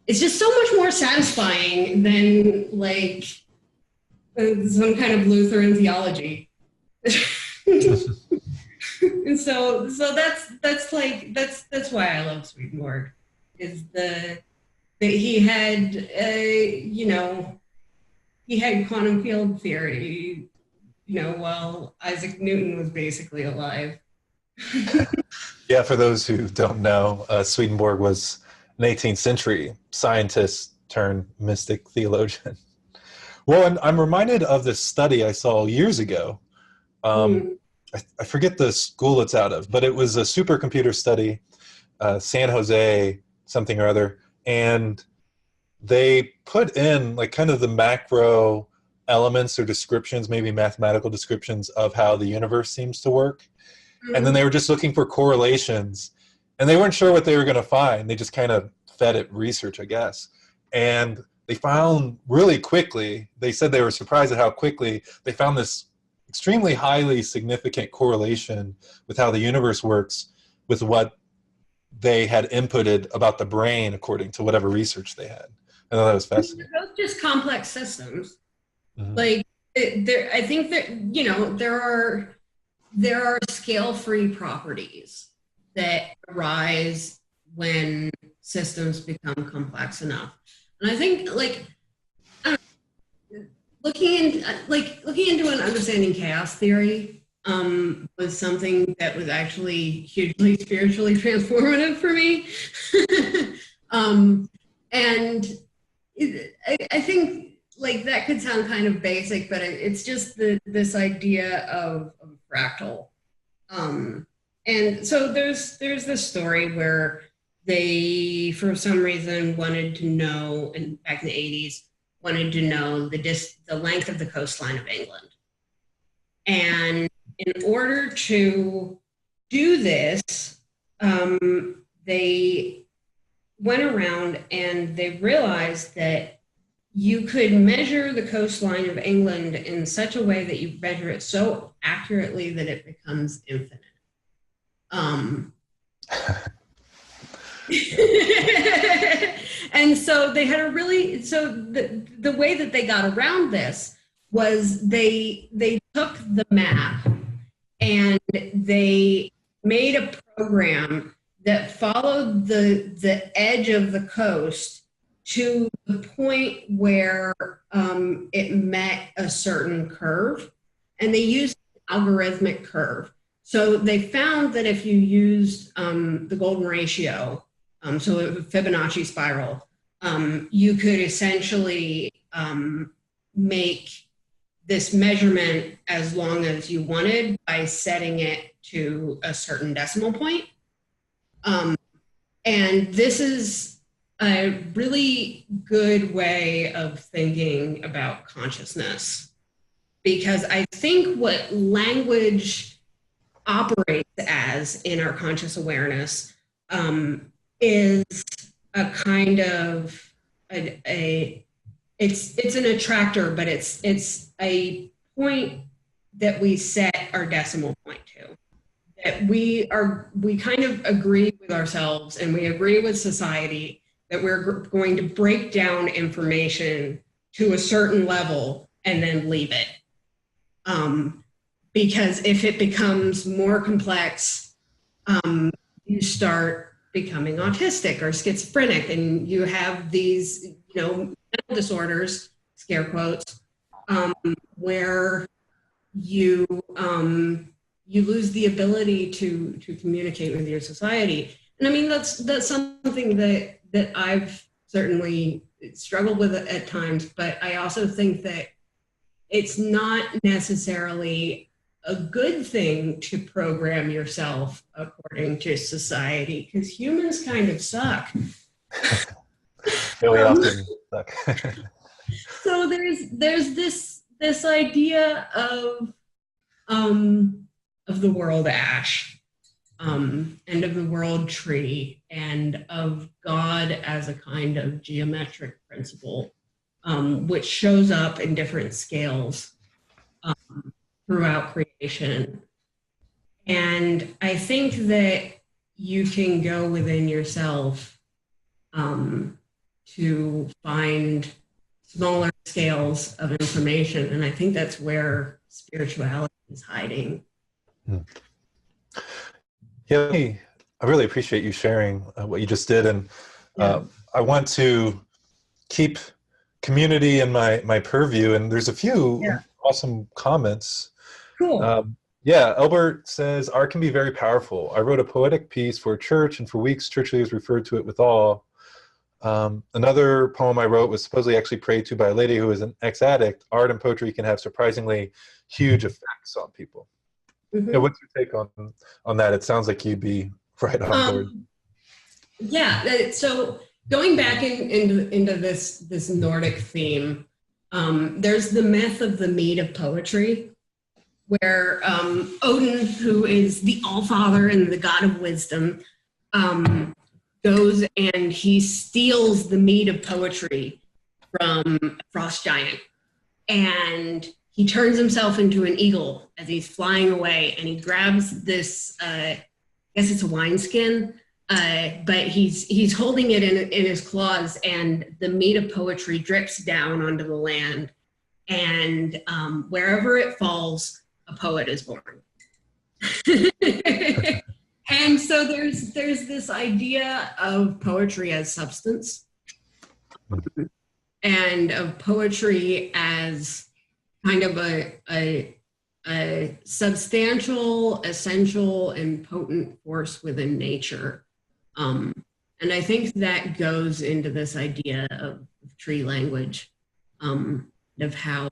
it's just so much more satisfying than like some kind of Lutheran theology. And so that's why I love Swedenborg, is that he had he had quantum field theory, while Isaac Newton was basically alive. Yeah, for those who don't know, Swedenborg was an 18th century scientist turned mystic theologian. Well, and I'm reminded of this study I saw years ago. I forget the school it's out of, but it was a supercomputer study, San Jose something or other, and they put in like kind of the macro elements or descriptions, maybe mathematical descriptions of how the universe seems to work. And then they were just looking for correlations, and they weren't sure what they were going to find. They just kind of fed it research, I guess. And they found really quickly, they said they were surprised at how quickly they found this extremely highly significant correlation with how the universe works with what they had inputted about the brain according to whatever research they had. I thought that was fascinating. They're both just complex systems. Mm-hmm. Like, I think that, there are scale-free properties that arise when systems become complex enough. And I think, looking into an understanding chaos theory was something that was actually hugely spiritually transformative for me. And I think that could sound kind of basic, but it's just this idea of fractal. And so there's this story where they, for some reason, wanted to know, and back in the 80s, wanted to know the length of the coastline of England. And in order to do this, they went around and they realized that you could measure the coastline of England in such a way that you measure it so accurately that it becomes infinite. And so they had a really, so the way that they got around this was they took the map and they made a program that followed the edge of the coast to the point where it met a certain curve, and they used an algorithmic curve. So they found that if you used the golden ratio, so a Fibonacci spiral, you could essentially make this measurement as long as you wanted by setting it to a certain decimal point. And this is a really good way of thinking about consciousness, because I think what language operates as in our conscious awareness is a kind of it's an attractor, but it's a point that we set our decimal point to. That we kind of agree with ourselves and we agree with society that we're going to break down information to a certain level and then leave it. Because if it becomes more complex, you start becoming autistic or schizophrenic, and you have these, mental disorders, scare quotes, where you lose the ability to communicate with your society. And I mean, that's something that I've certainly struggled with at times, but I also think that it's not necessarily a good thing to program yourself according to society, because humans kind of suck. Really often suck. So there's this idea of the world ash, and of the world tree, and of God as a kind of geometric principle, which shows up in different scales throughout creation. And I think that you can go within yourself to find smaller scales of information. And I think that's where spirituality is hiding. Yeah, I really appreciate you sharing what you just did. And I want to keep community in my purview. And there's a few awesome comments. Cool. Albert says, art can be very powerful. I wrote a poetic piece for a church, and for weeks church leaders referred to it with awe. Another poem I wrote was supposedly actually prayed to by a lady who is an ex-addict. Art and poetry can have surprisingly huge effects on people. Mm-hmm. Yeah, what's your take on that? It sounds like you'd be right on board. So going back into this Nordic theme, there's the myth of the mead of poetry, where Odin, who is the All-Father and the god of wisdom, goes and he steals the mead of poetry from a frost giant, and he turns himself into an eagle as he's flying away, and he grabs this, I guess it's a wineskin, but he's holding it in his claws, and the mead of poetry drips down onto the land, and wherever it falls, a poet is born. And so there's this idea of poetry as substance, and of poetry as kind of a substantial, essential, and potent force within nature. And I think that goes into this idea of tree language, of how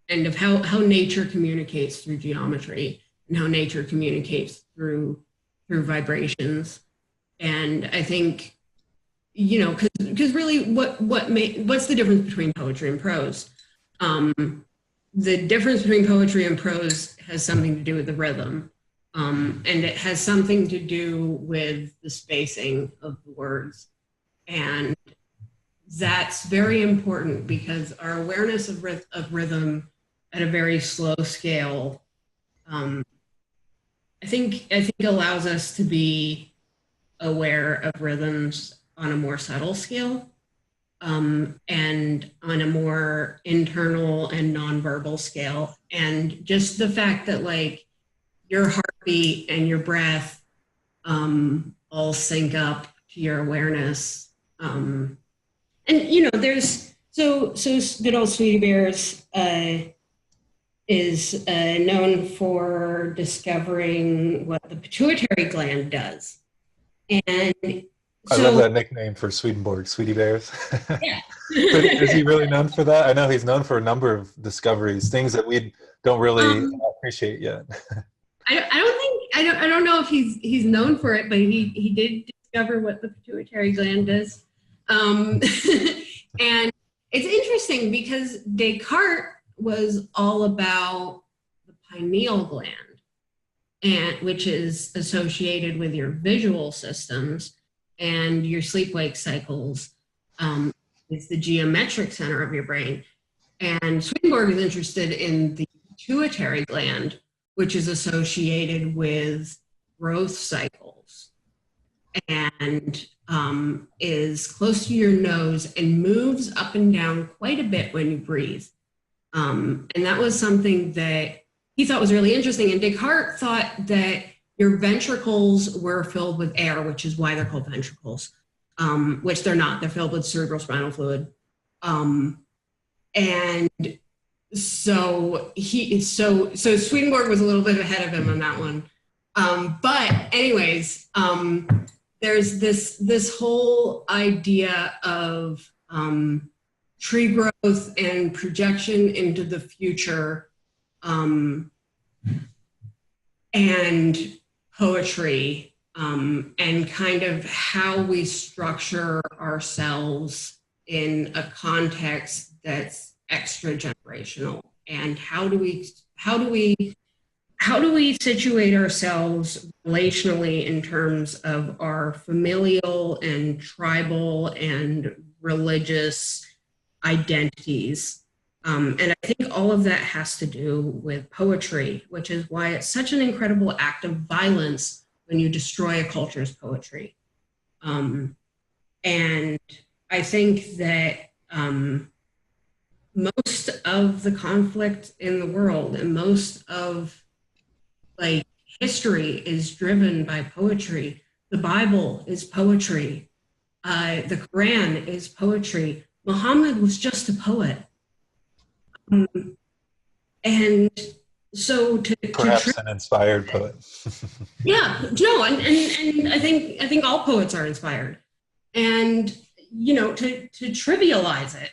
nature communicates through geometry, and how nature communicates through vibrations. And I think, because really what's the difference between poetry and prose? The difference between poetry and prose has something to do with the rhythm, and it has something to do with the spacing of the words. And that's very important, because our awareness of rhythm at a very slow scale, I think allows us to be aware of rhythms on a more subtle scale, and on a more internal and nonverbal scale. And just the fact that like your heartbeat and your breath all sync up to your awareness. And you know, there's so good old Sweetie Bears is known for discovering what the pituitary gland does. And I love that nickname for Swedenborg, Sweetie Bears. Yeah. Is he really known for that? I know he's known for a number of discoveries, things that we don't really appreciate yet. I don't know if he's known for it, but he did discover what the pituitary gland does. And it's interesting because Descartes was all about the pineal gland, and which is associated with your visual systems and your sleep-wake cycles. It's the geometric center of your brain. And Swedenborg is interested in the pituitary gland, which is associated with growth cycles and is close to your nose and moves up and down quite a bit when you breathe. And that was something that he thought was really interesting. And Descartes thought that your ventricles were filled with air, which is why they're called ventricles, which they're not. They're filled with cerebrospinal fluid. And so Swedenborg was a little bit ahead of him on that one. But anyways, there's this whole idea of tree growth and projection into the future, and poetry, and kind of how we structure ourselves in a context that's extra generational, and how do we situate ourselves relationally in terms of our familial and tribal and religious identities. And I think all of that has to do with poetry, which is why it's such an incredible act of violence when you destroy a culture's poetry. And I think that most of the conflict in the world and most of like history is driven by poetry. The Bible is poetry. The Quran is poetry. Muhammad was just a poet. And so perhaps an inspired poet. Yeah, no, and I think all poets are inspired. And you know, to trivialize it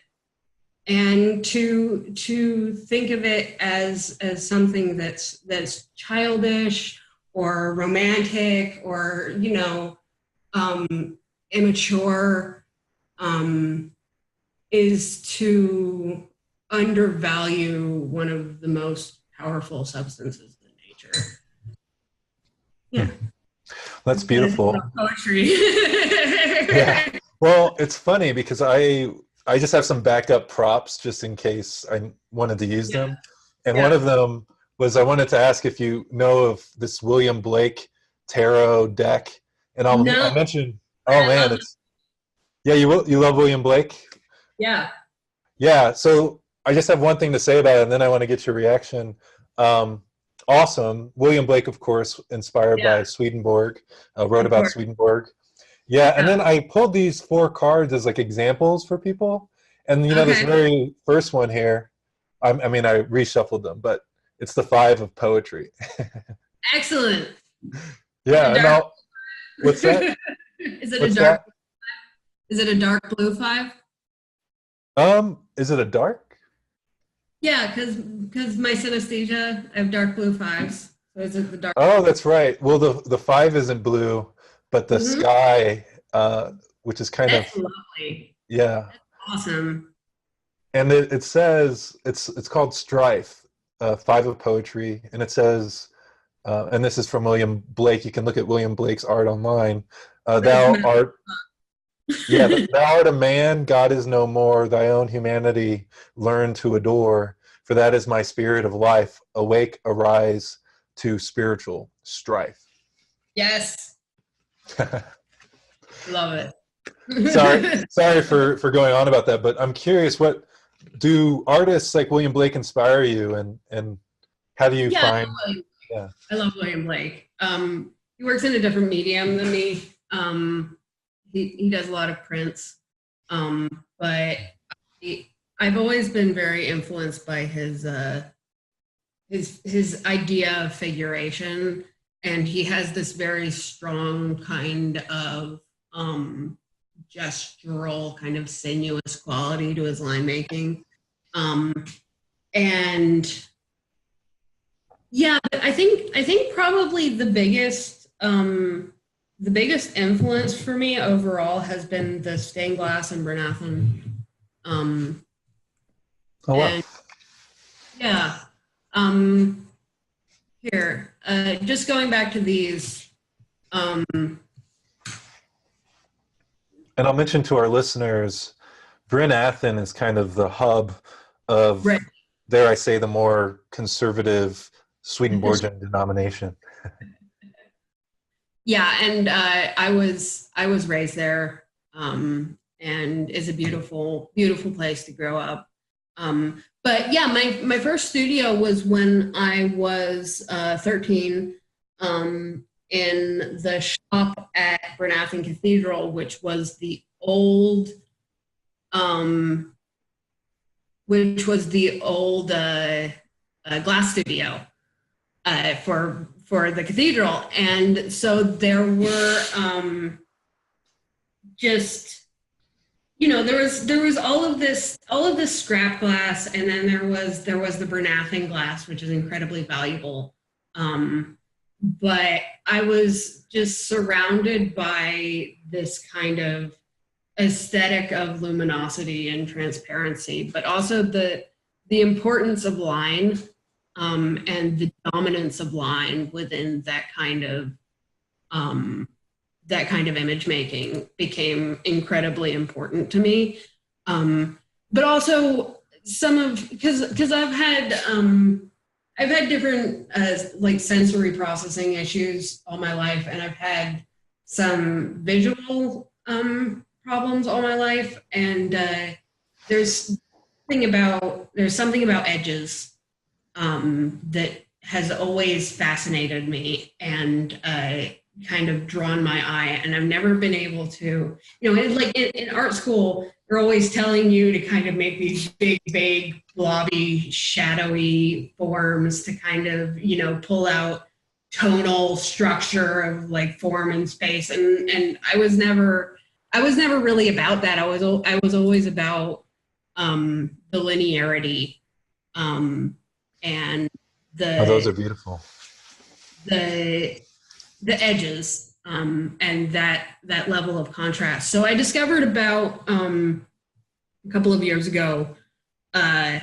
and to think of it as something that's childish or romantic or, you know, immature, is to undervalue one of the most powerful substances in nature. Yeah. That's beautiful. Poetry. Yeah. Well, it's funny because I just have some backup props just in case I wanted to use them. And one of them was I wanted to ask if you know of this William Blake tarot deck. And I mentioned, you love William Blake? Yeah. Yeah. So I just have one thing to say about it, and then I want to get your reaction. Awesome. William Blake, of course, inspired by Swedenborg, wrote about Swedenborg. Yeah, and then I pulled these 4 cards as like examples for people. And you know, this very first one here, I reshuffled them, but it's the 5 of poetry. Excellent. Yeah, now, what's that? Is it a dark? Is it a dark blue 5? Is it a dark? Yeah, because my synesthesia, I have dark blue 5s. So is it the dark? Oh, that's right. Well, the 5 isn't blue, but the sky, which is kind of lovely. Yeah. That's awesome. And it says it's called Strife, 5 of poetry, and it says, and this is from William Blake. You can look at William Blake's art online. Thou art a man, God is no more. Thy own humanity learn to adore. For that is my spirit of life. Awake, arise to spiritual strife. Yes. Love it. Sorry for going on about that, but I'm curious, what do artists like William Blake inspire you, and how do you Yeah, find? Yeah. I love William Blake. He works in a different medium than me. He does a lot of prints, but I've always been very influenced by his idea of figuration, and he has this very strong kind of gestural, kind of sinuous quality to his line making, and yeah, I think probably the biggest influence for me overall has been the stained glass and Bernathen. Oh wow. And yeah. Here, just going back to these. And I'll mention to our listeners, Bryn Athyn is kind of the hub of, right. dare I say, the more conservative Swedenborgian denomination. Yeah, and I was raised there, and it's a beautiful place to grow up. But yeah, my first studio was when I was 13, in the shop at Bernathen Cathedral, which was the old glass studio for the cathedral, and so there were just, you know, there was all of this scrap glass, and then there was the Bernathen glass, which is incredibly valuable. But I was just surrounded by this kind of aesthetic of luminosity and transparency, but also the importance of line, and the dominance of line within that kind of image making became incredibly important to me. But also because I've had different like sensory processing issues all my life, and I've had some visual problems all my life, and there's something about edges that has always fascinated me and kind of drawn my eye, and I've never been able to, you know, like in art school, they're always telling you to kind of make these big, vague, blobby, shadowy forms to kind of, you know, pull out tonal structure of like form and space, and I was never really about that. I was always about the linearity, and Those are beautiful. The edges, and that level of contrast. So I discovered about a couple of years ago that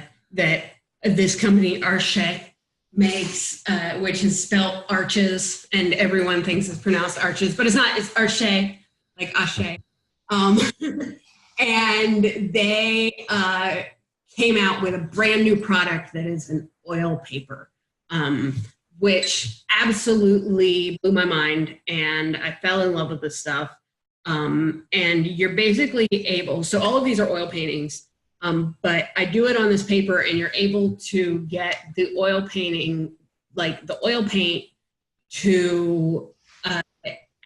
this company Arche makes, which is spelled arches, and everyone thinks it's pronounced arches, but it's not. It's Arche, like Ashe. And they came out with a brand new product that is an oil paper, which absolutely blew my mind, and I fell in love with this stuff. And you're basically able, so all of these are oil paintings, but I do it on this paper, and you're able to get the oil painting, like the oil paint, to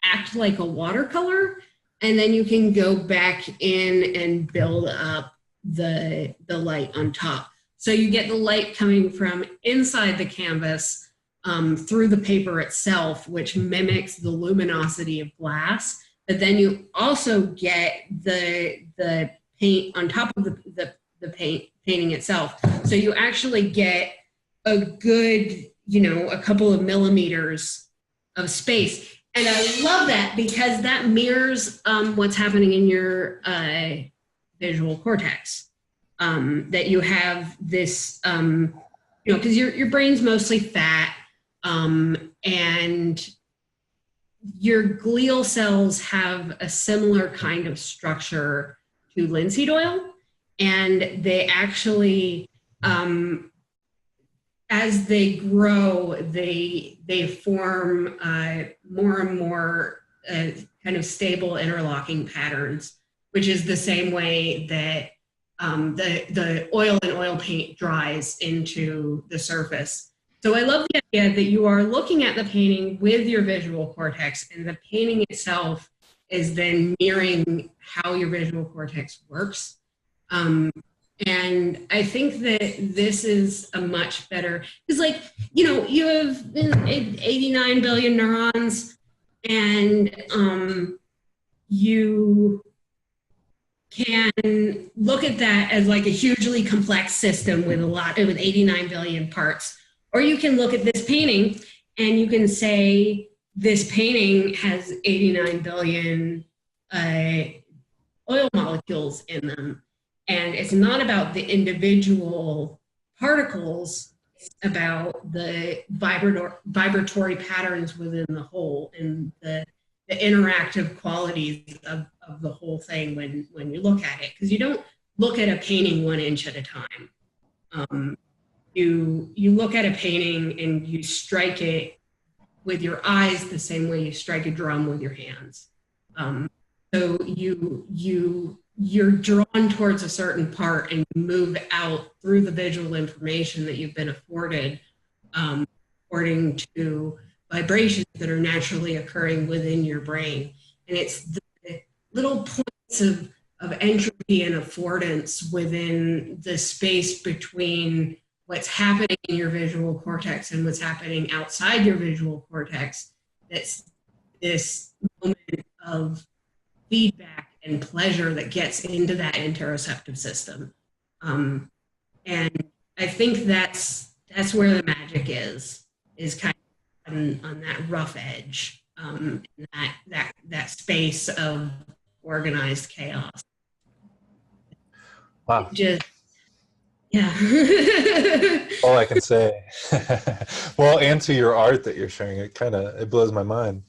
act like a watercolor, and then you can go back in and build up the light on top. So you get the light coming from inside the canvas through the paper itself, which mimics the luminosity of glass. But then you also get the paint on top of the painting itself. So you actually get a good, you know, a couple of millimeters of space. And I love that because that mirrors what's happening in your visual cortex. That you have this, you know, because your brain's mostly fat, and your glial cells have a similar kind of structure to linseed oil, and they actually, as they grow, they form more and more kind of stable interlocking patterns which is the same way that the oil in oil paint dries into the surface. So I love the idea that you are looking at the painting with your visual cortex, and the painting itself is then mirroring how your visual cortex works. And I think that this is a much better, because like, you know, you have 89 billion neurons, and you can look at that as like a hugely complex system with 89 billion parts. Or you can look at this painting and you can say, this painting has 89 billion oil molecules in them. And it's not about the individual particles, it's about the vibratory patterns within the whole and the interactive qualities of the whole thing when you look at it. Because you don't look at a painting 1 inch at a time. You look at a painting and you strike it with your eyes the same way you strike a drum with your hands. So you're drawn towards a certain part and you move out through the visual information that you've been afforded, according to vibrations that are naturally occurring within your brain. And it's the little points of entropy and affordance within the space between what's happening in your visual cortex and what's happening outside your visual cortex. That's this moment of feedback and pleasure that gets into that interoceptive system. And I think that's where the magic is kind of on that rough edge, that space of organized chaos. Wow. Yeah. All I can say. Well, and to your art that you're sharing, it blows my mind.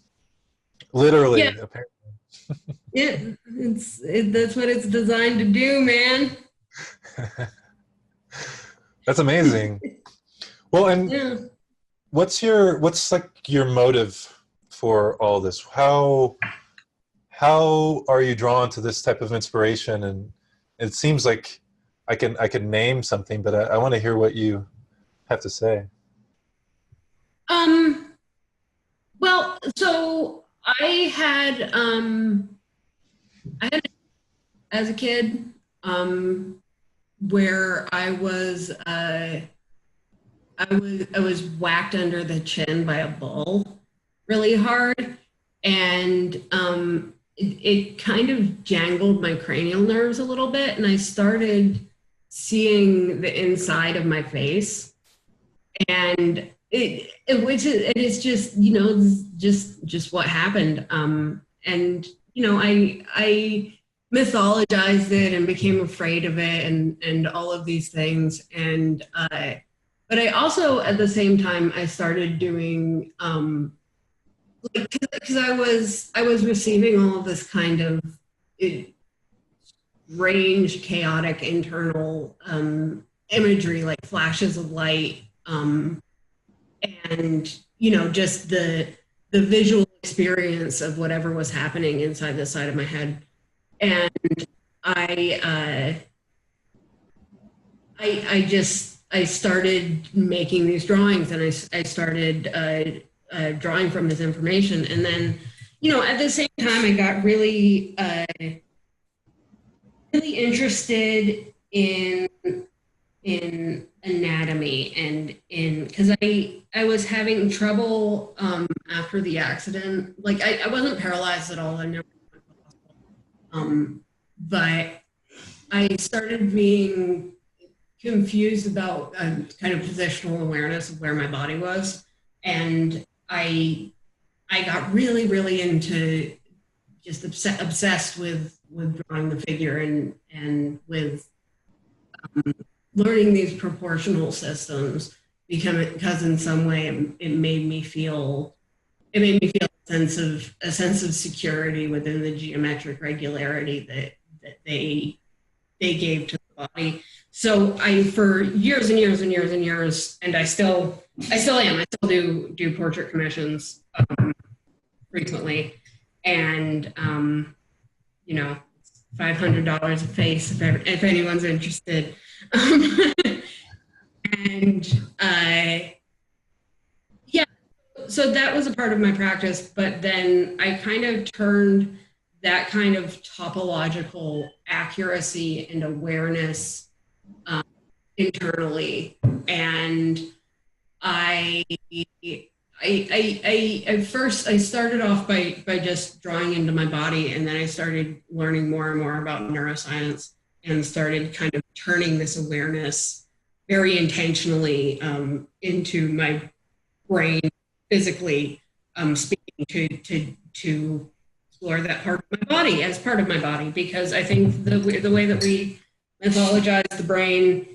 Literally, yeah. Apparently. Yeah, that's what it's designed to do, man. That's amazing. Well, and what's like your motive for all this? How are you drawn to this type of inspiration? And it seems like I can name something, but I want to hear what you have to say. Well, so I had as a kid, where I was whacked under the chin by a bull really hard, and it kind of jangled my cranial nerves a little bit, and I started seeing the inside of my face, and it is just, you know, just what happened, and you know, I mythologized it and became afraid of it and all of these things, and but I also at the same time I started doing because I was receiving all of this kind of range, chaotic internal imagery, like flashes of light, and you know, just the visual experience of whatever was happening inside the side of my head. And I started making these drawings, and I started drawing from this information. And then, you know, at the same time, I got really interested in anatomy and because I was having trouble after the accident. Like I wasn't paralyzed at all. I never went to the hospital. But I started being confused about kind of positional awareness of where my body was, and I got really, really into just obsessed with drawing the figure and with learning these proportional systems, because in some way it made me feel a sense of security within the geometric regularity that they gave to the body. So I, for years and years and years and years, and I still do portrait commissions frequently, and you know, $500 a face if anyone's interested. And yeah, so that was a part of my practice, but then I kind of turned that kind of topological accuracy and awareness internally. And I first started off by just drawing into my body, and then I started learning more and more about neuroscience and started kind of turning this awareness very intentionally into my brain physically, speaking to explore that part of my body as part of my body, because I think the way that we mythologize the brain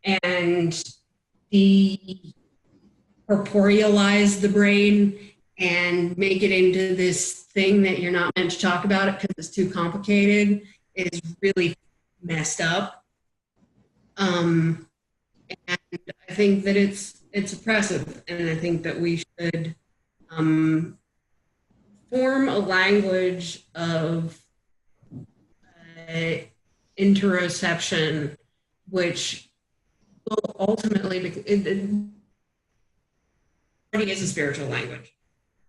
and corporealize the brain and make it into this thing that you're not meant to talk about it because it's too complicated is really messed up. And I think that it's oppressive, and I think that we should form a language of interoception, which will ultimately it is a spiritual language.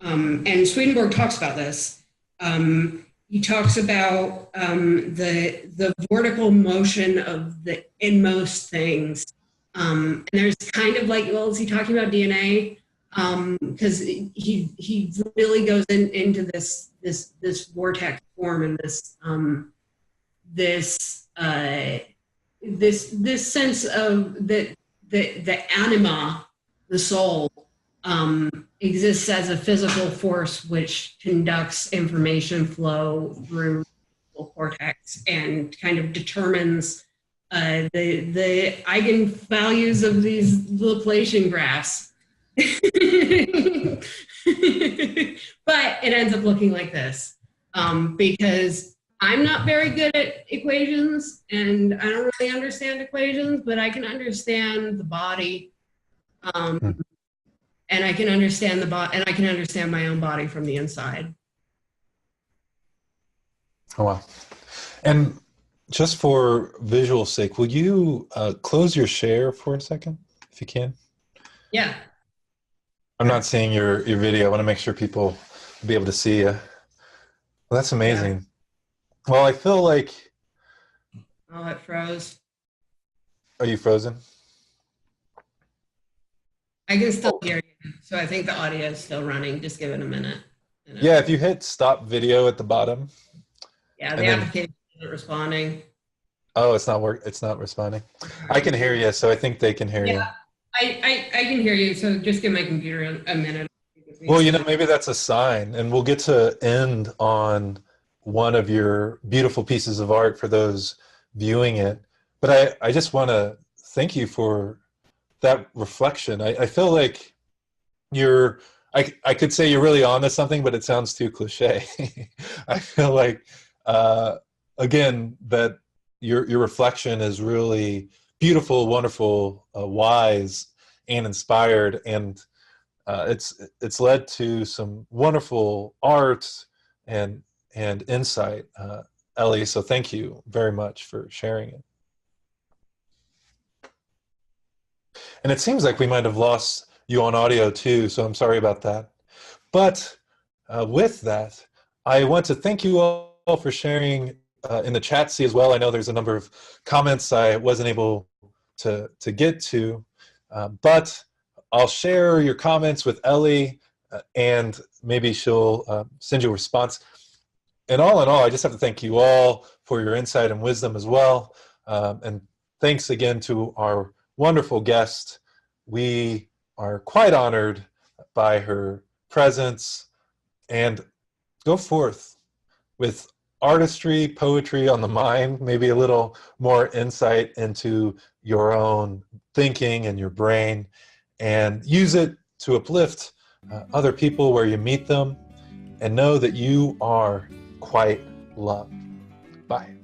And Swedenborg talks about this. He talks about the vortical motion of the inmost things. And there's kind of like, well, is he talking about DNA? Because he really goes into this vortex form and this sense of the anima, the soul, exists as a physical force which conducts information flow through the cortex and kind of determines the eigenvalues of these Laplacian graphs. But it ends up looking like this, because I'm not very good at equations, and I don't really understand equations, but I can understand the body, and I can understand and I can understand my own body from the inside. Oh, wow. And just for visual sake, will you close your share for a second, if you can? Yeah. I'm not seeing your video. I want to make sure people will be able to see you. Well, that's amazing. Yeah. Well, I feel like... Oh, it froze. Are you frozen? I can still hear you, so I think the audio is still running. Just give it a minute. Yeah, if you hit stop video at the bottom. Yeah, the application isn't responding. Oh, it's not responding. I can hear you, so I think they can hear you. I can hear you, so just give my computer a minute. Well, maybe that's a sign, and we'll get to end on one of your beautiful pieces of art for those viewing it. But I just want to thank you for that reflection. I feel like I could say you're really onto something, but it sounds too cliche. I feel like, again, that your reflection is really beautiful, wonderful, wise, and inspired, and it's led to some wonderful art and insight, Ellie. So thank you very much for sharing it. And it seems like we might have lost you on audio too, so I'm sorry about that. But with that, I want to thank you all for sharing in the chat see as well. I know there's a number of comments I wasn't able to get to, but I'll share your comments with Ellie, and maybe she'll send you a response. And all in all, I just have to thank you all for your insight and wisdom as well. And thanks again to our wonderful guest. We are quite honored by her presence, and go forth with artistry, poetry on the mind, maybe a little more insight into your own thinking and your brain, and use it to uplift other people where you meet them, and know that you are quite loved. Bye.